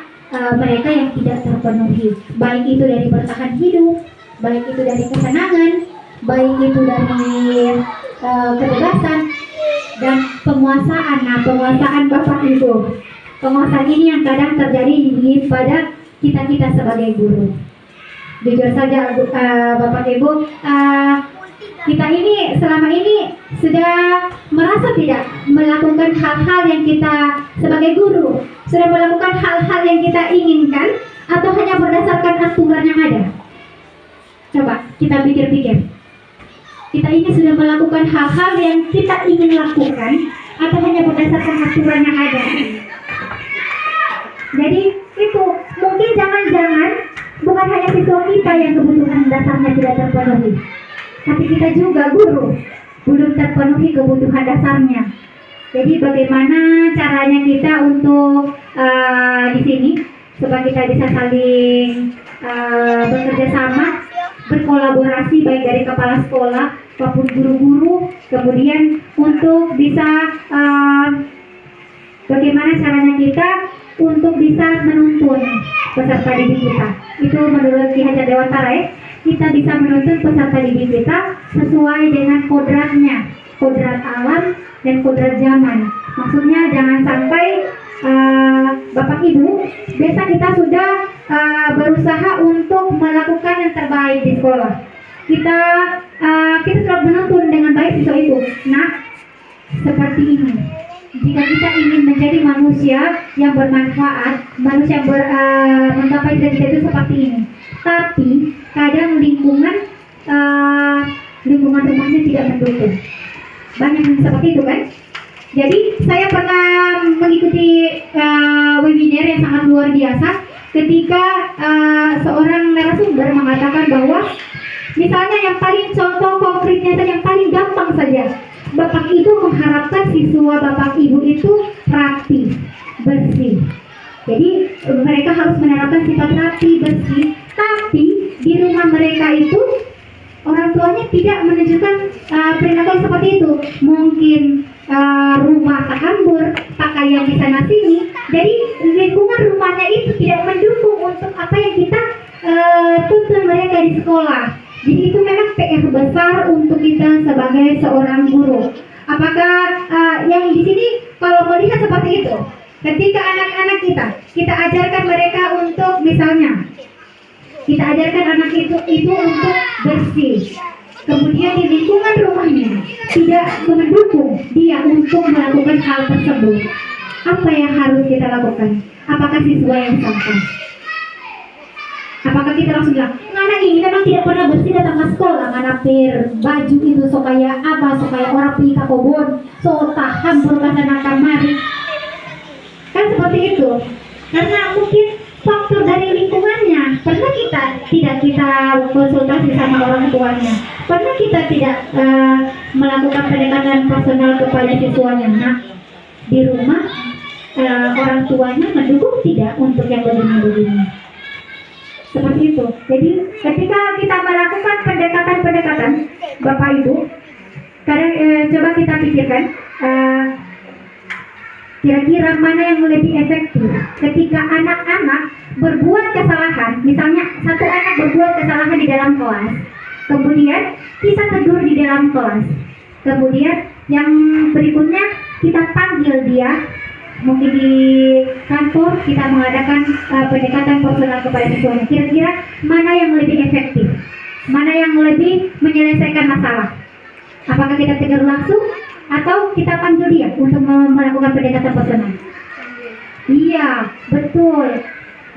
yang tidak terpenuhi, baik itu dari bertahan hidup, baik itu dari kesenangan, baik itu dari kebebasan dan penguasaan. Nah, penguasaan Bapak Ibu, penguasaan ini yang kadang terjadi pada kita sebagai guru. Jujur saja Bapak Ibu, kita ini selama ini sudah merasa tidak melakukan hal-hal yang kita sebagai guru, sudah melakukan hal-hal yang kita inginkan, atau hanya berdasarkan aturan yang ada? Coba kita pikir-pikir. Kita ini sudah melakukan hal-hal yang kita ingin lakukan, atau hanya berdasarkan aturan yang ada? Jadi itu mungkin jangan-jangan bukan hanya siswa kita yang kebutuhan dasarnya tidak terpenuhi, tapi kita juga guru belum terpenuhi kebutuhan dasarnya. Jadi bagaimana caranya kita untuk di sini supaya kita bisa saling bekerja sama, berkolaborasi baik dari kepala sekolah maupun guru-guru, kemudian untuk bisa bagaimana caranya kita untuk bisa menuntun peserta didik kita. Itu menurut Ki Hajar Dewantara ya. Kita bisa menuntun peserta didik kita sesuai dengan kodratnya, kodrat alam dan kodrat zaman. Maksudnya jangan sampai Bapak Ibu, biasa kita sudah berusaha untuk melakukan yang terbaik di sekolah. Kita sudah menuntun dengan baik siswa itu. Nah, seperti ini. Jika kita ingin menjadi manusia yang bermanfaat, manusia yang menggapai cita-cita itu seperti ini. Tapi kadang lingkungan rumahnya tidak mendukung. Banyak yang seperti itu kan? Jadi saya pernah mengikuti webinar yang sangat luar biasa ketika seorang narasumber mengatakan bahwa misalnya yang paling contoh konkretnya saja, yang paling gampang saja, Bapak Ibu mengharapkan siswa Bapak Ibu itu rapi, bersih. Jadi mereka harus menerapkan sifat rapi, bersih. Tapi di rumah mereka itu orang tuanya tidak menunjukkan perilaku seperti itu. Mungkin rumah terhambur, pakaian di sana sini. Jadi lingkungan rumahnya itu tidak mendukung untuk apa yang kita tuntun mereka di sekolah. Jadi itu memang PR besar untuk kita sebagai seorang guru. Apakah yang di sini kalau melihat seperti itu, ketika anak-anak kita ajarkan mereka untuk misalnya, kita ajarkan anak itu untuk bersih. Kemudian di lingkungan rumahnya tidak mendukung dia untuk melakukan hal tersebut. Apa yang harus kita lakukan? Apakah siswa yang salah? Apakah kita langsung bilang, anak ini memang tidak pernah bersih datang ke sekolah, nganapir baju itu supaya apa? Supaya orang pergi ke kebun, so tahan berkasana kamari. Kan seperti itu. Karena mungkin faktor dari lingkungannya. Pernah tidak kita konsultasi sama orang tuanya. Pernah kita tidak melakukan pendekatan personal kepada siswanya. Nah, di rumah orang tuanya mendukung tidak untuk yang begini-begini. seperti itu. Jadi ketika kita melakukan pendekatan-pendekatan, Bapak Ibu, kadang coba kita pikirkan kira-kira mana yang lebih efektif ketika anak-anak berbuat kesalahan. Misalnya satu anak berbuat kesalahan di dalam kelas, kemudian kita tegur di dalam kelas, kemudian yang berikutnya kita panggil dia, mungkin di kantor kita mengadakan pendekatan personal kepada siswanya. Kira-kira mana yang lebih efektif, mana yang lebih menyelesaikan masalah? Apakah kita tegur langsung atau kita panggil dia untuk melakukan pendekatan personal? Iya, betul.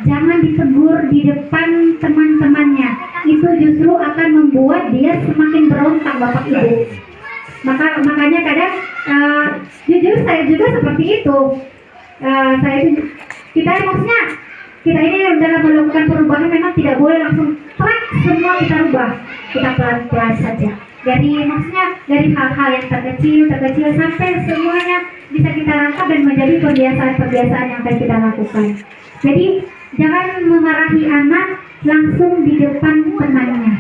Jangan ditegur di depan teman-temannya. Itu justru akan membuat dia semakin berontak, Bapak Ibu. Makanya kadang jujur saya juga seperti itu. Kita ini dalam melakukan perubahan memang tidak boleh langsung semua kita rubah. Kita pelan-pelan saja. Dari hal-hal yang terkecil sampai semuanya bisa kita rangkap dan menjadi kebiasaan-kebiasaan yang akan kita lakukan. Jadi jangan memarahi anak langsung di depan temannya.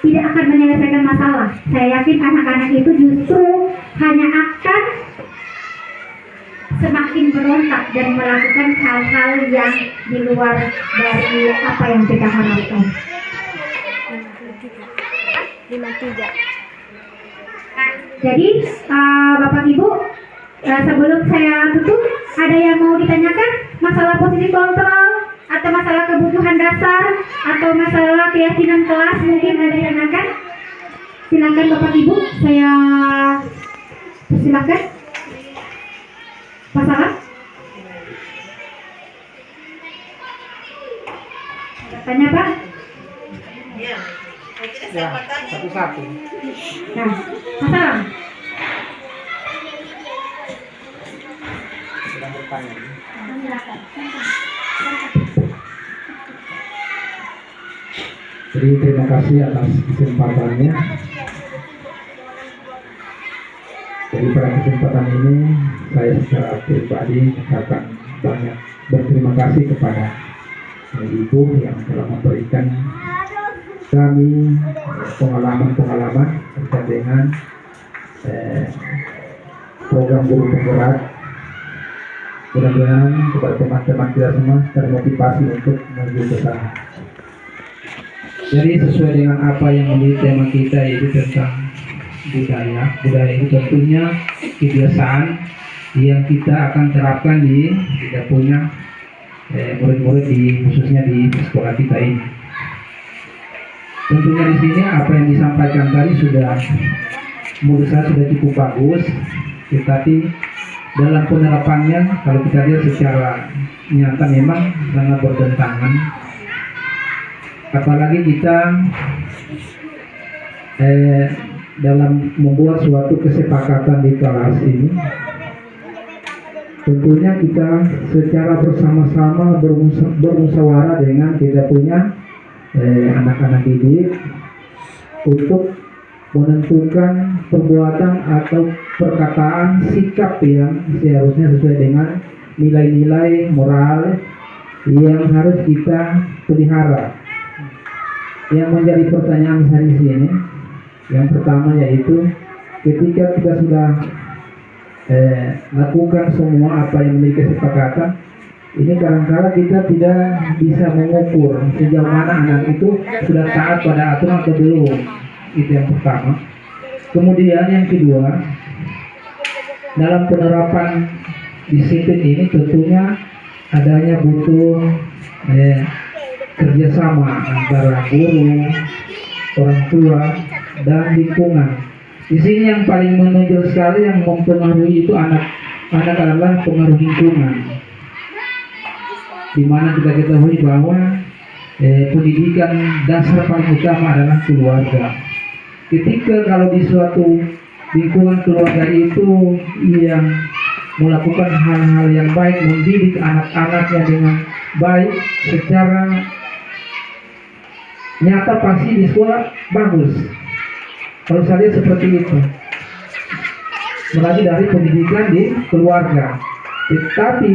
Tidak akan menyelesaikan masalah. Saya yakin anak-anak itu justru hanya akan semakin berontak dan melakukan hal-hal yang di luar dari apa yang kita harapkan. 53. Jadi Bapak Ibu, sebelum saya tutup, ada yang mau ditanyakan masalah posisi kontrol atau masalah kebutuhan dasar atau masalah keyakinan kelas, mungkin ada yang ditanyakan? Silakan Bapak Ibu, saya silakan. Masalah? Tanya Pak? Ya, satu-satu. Nah, masalah? Sedang bertanya. Jadi terima kasih atas kesempatannya. Jadi pada kesempatan ini saya secara pribadi akan banyak berterima kasih kepada Ibu yang telah memberikan kami pengalaman-pengalaman terkait dengan program guru penggerak. Mudah-mudahan kepada teman-teman kita semua termotivasi untuk menuju ke sana. Jadi sesuai dengan apa yang menjadi tema kita, yaitu tentang budaya. Budaya itu tentunya kebiasaan yang kita akan terapkan kita punya murid-murid khususnya di sekolah kita ini. Tentunya di sini apa yang disampaikan tadi menurut saya sudah cukup bagus, tetapi dalam penerapannya kalau kita lihat secara nyata memang sangat bertentangan. Apalagi kita dalam membuat suatu kesepakatan di kelas ini, tentunya kita secara bersama-sama bermusyawarah dengan kita punya anak-anak didik untuk menentukan perbuatan atau perkataan sikap yang seharusnya sesuai dengan nilai-nilai moral yang harus kita pelihara. Yang menjadi pertanyaan saya di sini, yang pertama yaitu ketika kita sudah lakukan semua apa yang menjadi kesepakatan, ini kadang-kadang kita tidak bisa mengukur sejauh mana anak itu sudah taat pada aturan atau belum. Itu yang pertama. Kemudian yang kedua, dalam penerapan disiplin ini tentunya adanya butuh kerjasama antara guru, orang tua, dan lingkungan. Di sini yang paling menonjol sekali yang mempengaruhi itu anak adalah pengaruh lingkungan, di mana kita ketahui bahwa pendidikan dasar paling utama adalah keluarga. Ketika kalau di suatu lingkungan keluarga itu yang melakukan hal-hal yang baik, mendidik anak-anaknya dengan baik, secara nyata pasti di sekolah bagus. Kalau saya lihat seperti itu, mulai dari pendidikan di keluarga. Tetapi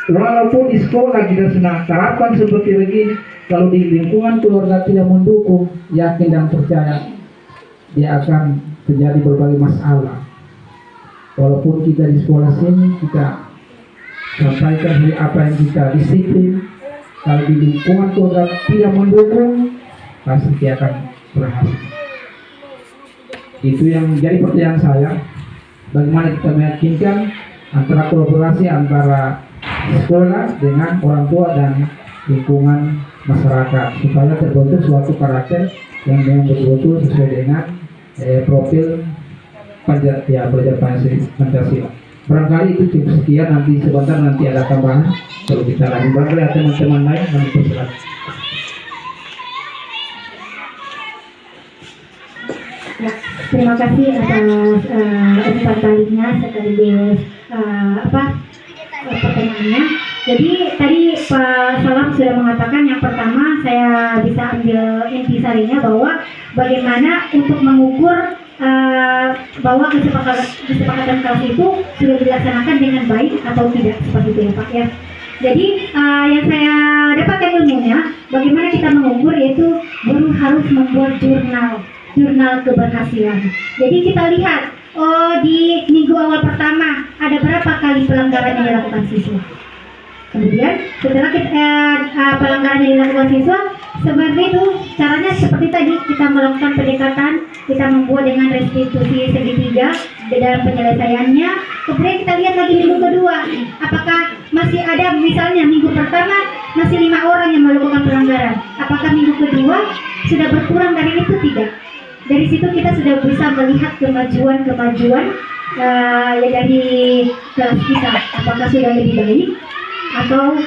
walaupun di sekolah kita sedang terapkan seperti begini, kalau di lingkungan keluarga tidak mendukung, yakin dan percaya dia akan terjadi berbagai masalah. Walaupun kita di sekolah sini kita sampaikan dari apa yang kita disiplin, kalau di lingkungan keluarga tidak mendukung, pasti dia akan berhasil. Itu yang jadi pertanyaan saya, bagaimana kita meyakinkan antara kolaborasi antara sekolah dengan orang tua dan lingkungan masyarakat supaya terbentuk suatu karakter yang memang betul-betul sesuai dengan profil belajar Pancasila. Barangkali itu cukup sekian, nanti sebentar nanti ada tambahan kalau kita lanjut. Barangkali ada teman-teman lain kami persilakan. Ya, terima kasih atas umpan baliknya sekaligus pertanyaannya. Jadi tadi Pak Salam sudah mengatakan yang pertama saya bisa ambil intisarinya bahwa bagaimana untuk mengukur bahwa kesepakatan kelas itu sudah dilaksanakan dengan baik atau tidak, seperti itu ya Pak ya. Jadi yang saya dapatkan ilmunya bagaimana kita mengukur, yaitu guru harus membuat jurnal keberhasilan. Jadi kita lihat, di minggu awal pertama ada berapa kali pelanggaran yang dilakukan siswa. Kemudian setelah pelanggaran yang dilakukan siswa, seperti itu caranya seperti tadi, kita melakukan pendekatan, kita membuat dengan restitusi segitiga di dalam penyelesaiannya. Kemudian kita lihat lagi minggu kedua, apakah masih ada, misalnya minggu pertama masih 5 orang yang melakukan pelanggaran, apakah minggu kedua sudah berkurang dari itu? Tidak. Dari situ kita sudah bisa melihat kemajuan ya dari kelas kita, apakah sudah lebih baik atau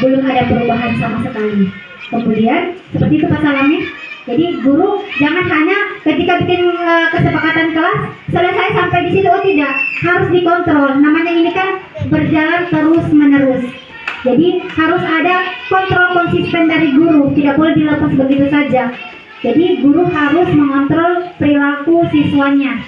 belum ada perubahan sama sekali. Kemudian seperti itu Pak Salami. Jadi guru jangan hanya ketika bikin kesepakatan kelas selesai sampai di situ, tidak, harus dikontrol. Namanya ini kan berjalan terus menerus. Jadi harus ada kontrol konsisten dari guru, tidak boleh dilepas begitu saja. Jadi guru harus mengontrol perilaku siswanya.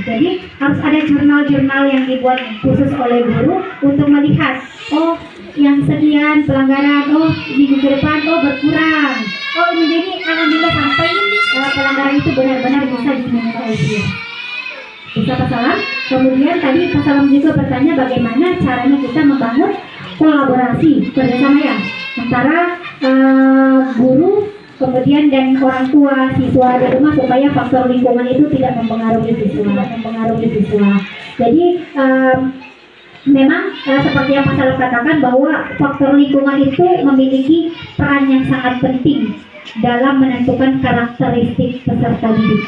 Jadi harus ada jurnal-jurnal yang dibuat khusus oleh guru untuk melihat, oh yang sekian pelanggaran, oh minggu ke depan berkurang, oh ini alhamdulillah sampai pelanggaran itu benar-benar bisa diminimalisir. Bisa Pak Salam. Kemudian tadi Pak Salam juga bertanya bagaimana caranya kita membangun kolaborasi kerjasama ya antara guru kemudian dan orang tua siswa di rumah, supaya faktor lingkungan itu tidak mempengaruhi siswa. Jadi memang seperti yang Pak Salam katakan bahwa faktor lingkungan itu memiliki peran yang sangat penting dalam menentukan karakteristik peserta didik.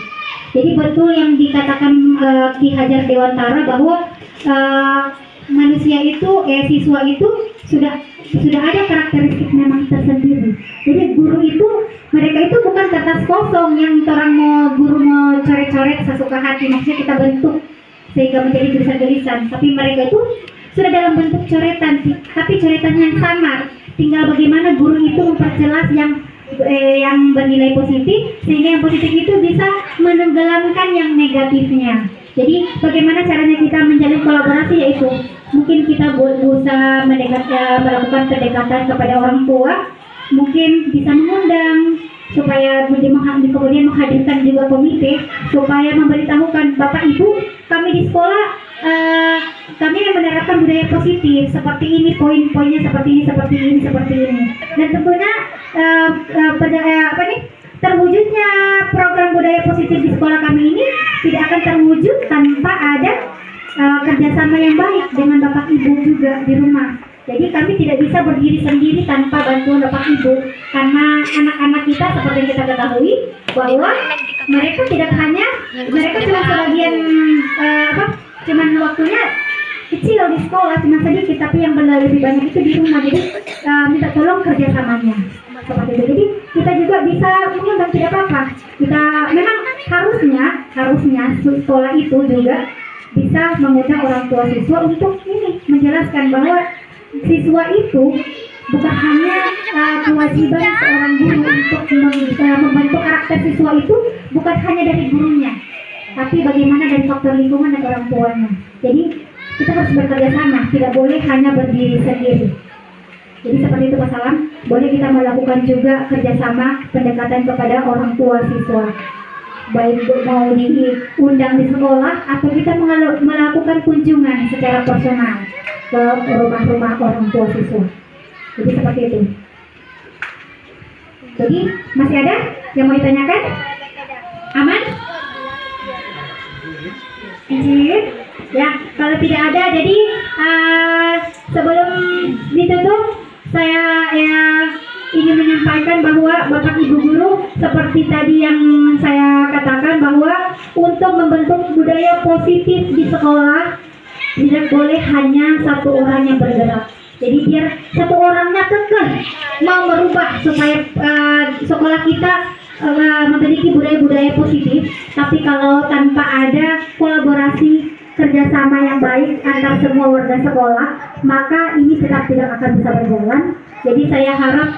Jadi betul yang dikatakan Ki Hajar Dewantara bahwa manusia itu, siswa itu sudah ada karakteristik memang tersendiri. Jadi guru itu, mereka itu bukan kertas kosong yang guru mau coret-coret sesuka hati, maksudnya kita bentuk sehingga menjadi tulisan-tulisan, tapi mereka itu sudah dalam bentuk coretan, tapi coretan yang samar. Tinggal bagaimana guru itu memperjelas yang bernilai positif, sehingga yang positif itu bisa menenggelamkan yang negatifnya. Jadi bagaimana caranya kita menjalin kolaborasi, yaitu mungkin kita berusaha melakukan pendekatan kepada orang tua, mungkin bisa mengundang supaya kemudian menghadirkan juga komite supaya memberitahukan Bapak Ibu, kami di sekolah kami menerapkan budaya positif seperti ini, poin-poinnya seperti ini, dan tentunya terwujudnya program budaya positif di sekolah kami ini tidak akan terwujud tanpa ada kerjasama yang baik dengan Bapak Ibu juga di rumah. Jadi kami tidak bisa berdiri sendiri tanpa bantuan Bapak Ibu, karena anak-anak kita seperti yang kita ketahui bahwa mereka cuma sebagian cuman waktunya kecil di sekolah, cuma sedikit, tapi yang lebih banyak itu di rumah. Jadi minta tolong kerjasamanya seperti itu. Jadi kita juga bisa mengundang, tidak apa-apa. Kita memang harusnya sekolah itu juga bisa mengundang orang tua siswa untuk menjelaskan bahwa siswa itu bukan hanya kewajiban seorang guru untuk membentuk karakter siswa itu bukan hanya dari gurunya, tapi bagaimana dari faktor lingkungan dan orang tuanya. Jadi kita harus bekerja sama, tidak boleh hanya berdiri sendiri. Jadi seperti itu Pak Salam, boleh kita melakukan juga kerjasama pendekatan kepada orang tua siswa. Baik mau diundang di sekolah atau kita melakukan kunjungan secara personal ke rumah-rumah orang tua siswa. Jadi seperti itu. Jadi masih ada yang mau ditanyakan? Aman? Izin? Ya, kalau tidak ada, jadi sebelum ditutup saya ingin menyampaikan bahwa Bapak Ibu Guru seperti tadi yang saya katakan bahwa untuk membentuk budaya positif di sekolah tidak boleh hanya satu orang yang bergerak. Jadi biar satu orangnya kekeh mau merubah supaya sekolah kita memiliki budaya-budaya positif, tapi kalau tanpa ada kolaborasi kerjasama yang baik antar semua warga sekolah, maka ini tetap tidak akan bisa berjalan. Jadi saya harap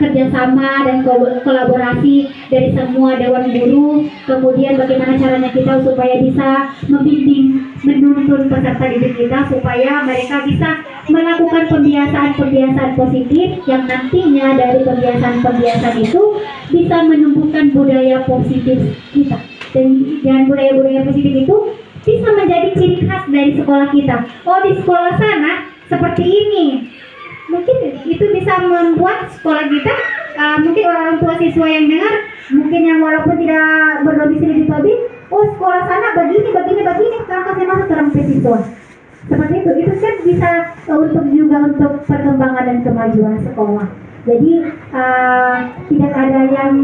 kerjasama dan kolaborasi dari semua dewan guru, kemudian bagaimana caranya kita supaya bisa membimbing, menuntun peserta didik kita supaya mereka bisa melakukan pembiasaan-pembiasaan positif yang nantinya dari pembiasaan-pembiasaan itu bisa menumbuhkan budaya positif kita. Dan budaya-budaya positif itu bisa menjadi ciri khas dari sekolah kita. Oh, di sekolah sana seperti ini. Mungkin itu bisa membuat sekolah kita, mungkin orang tua siswa yang dengar, mungkin yang walaupun tidak berdomisili di Tobing, oh sekolah sana begini, sekarang saya masuk ke dalam siswa. Seperti itu kan bisa untuk perkembangan dan kemajuan sekolah. Jadi tidak ada yang,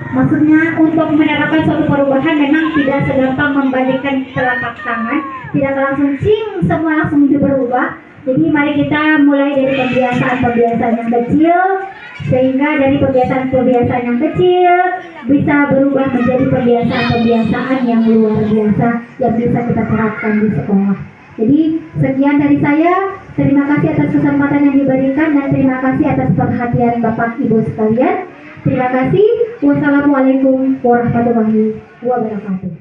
maksudnya untuk menerapkan suatu perubahan memang tidak segampang membalikkan telapak tangan, tidak langsung semua langsung berubah. Jadi mari kita mulai dari pembiasaan-pembiasaan yang kecil, sehingga dari pembiasaan-pembiasaan yang kecil bisa berubah menjadi pembiasaan-pembiasaan yang luar biasa yang bisa kita terapkan di sekolah. Jadi sekian dari saya, terima kasih atas kesempatan yang diberikan dan terima kasih atas perhatian Bapak Ibu sekalian. Terima kasih. Wassalamualaikum warahmatullahi wabarakatuh.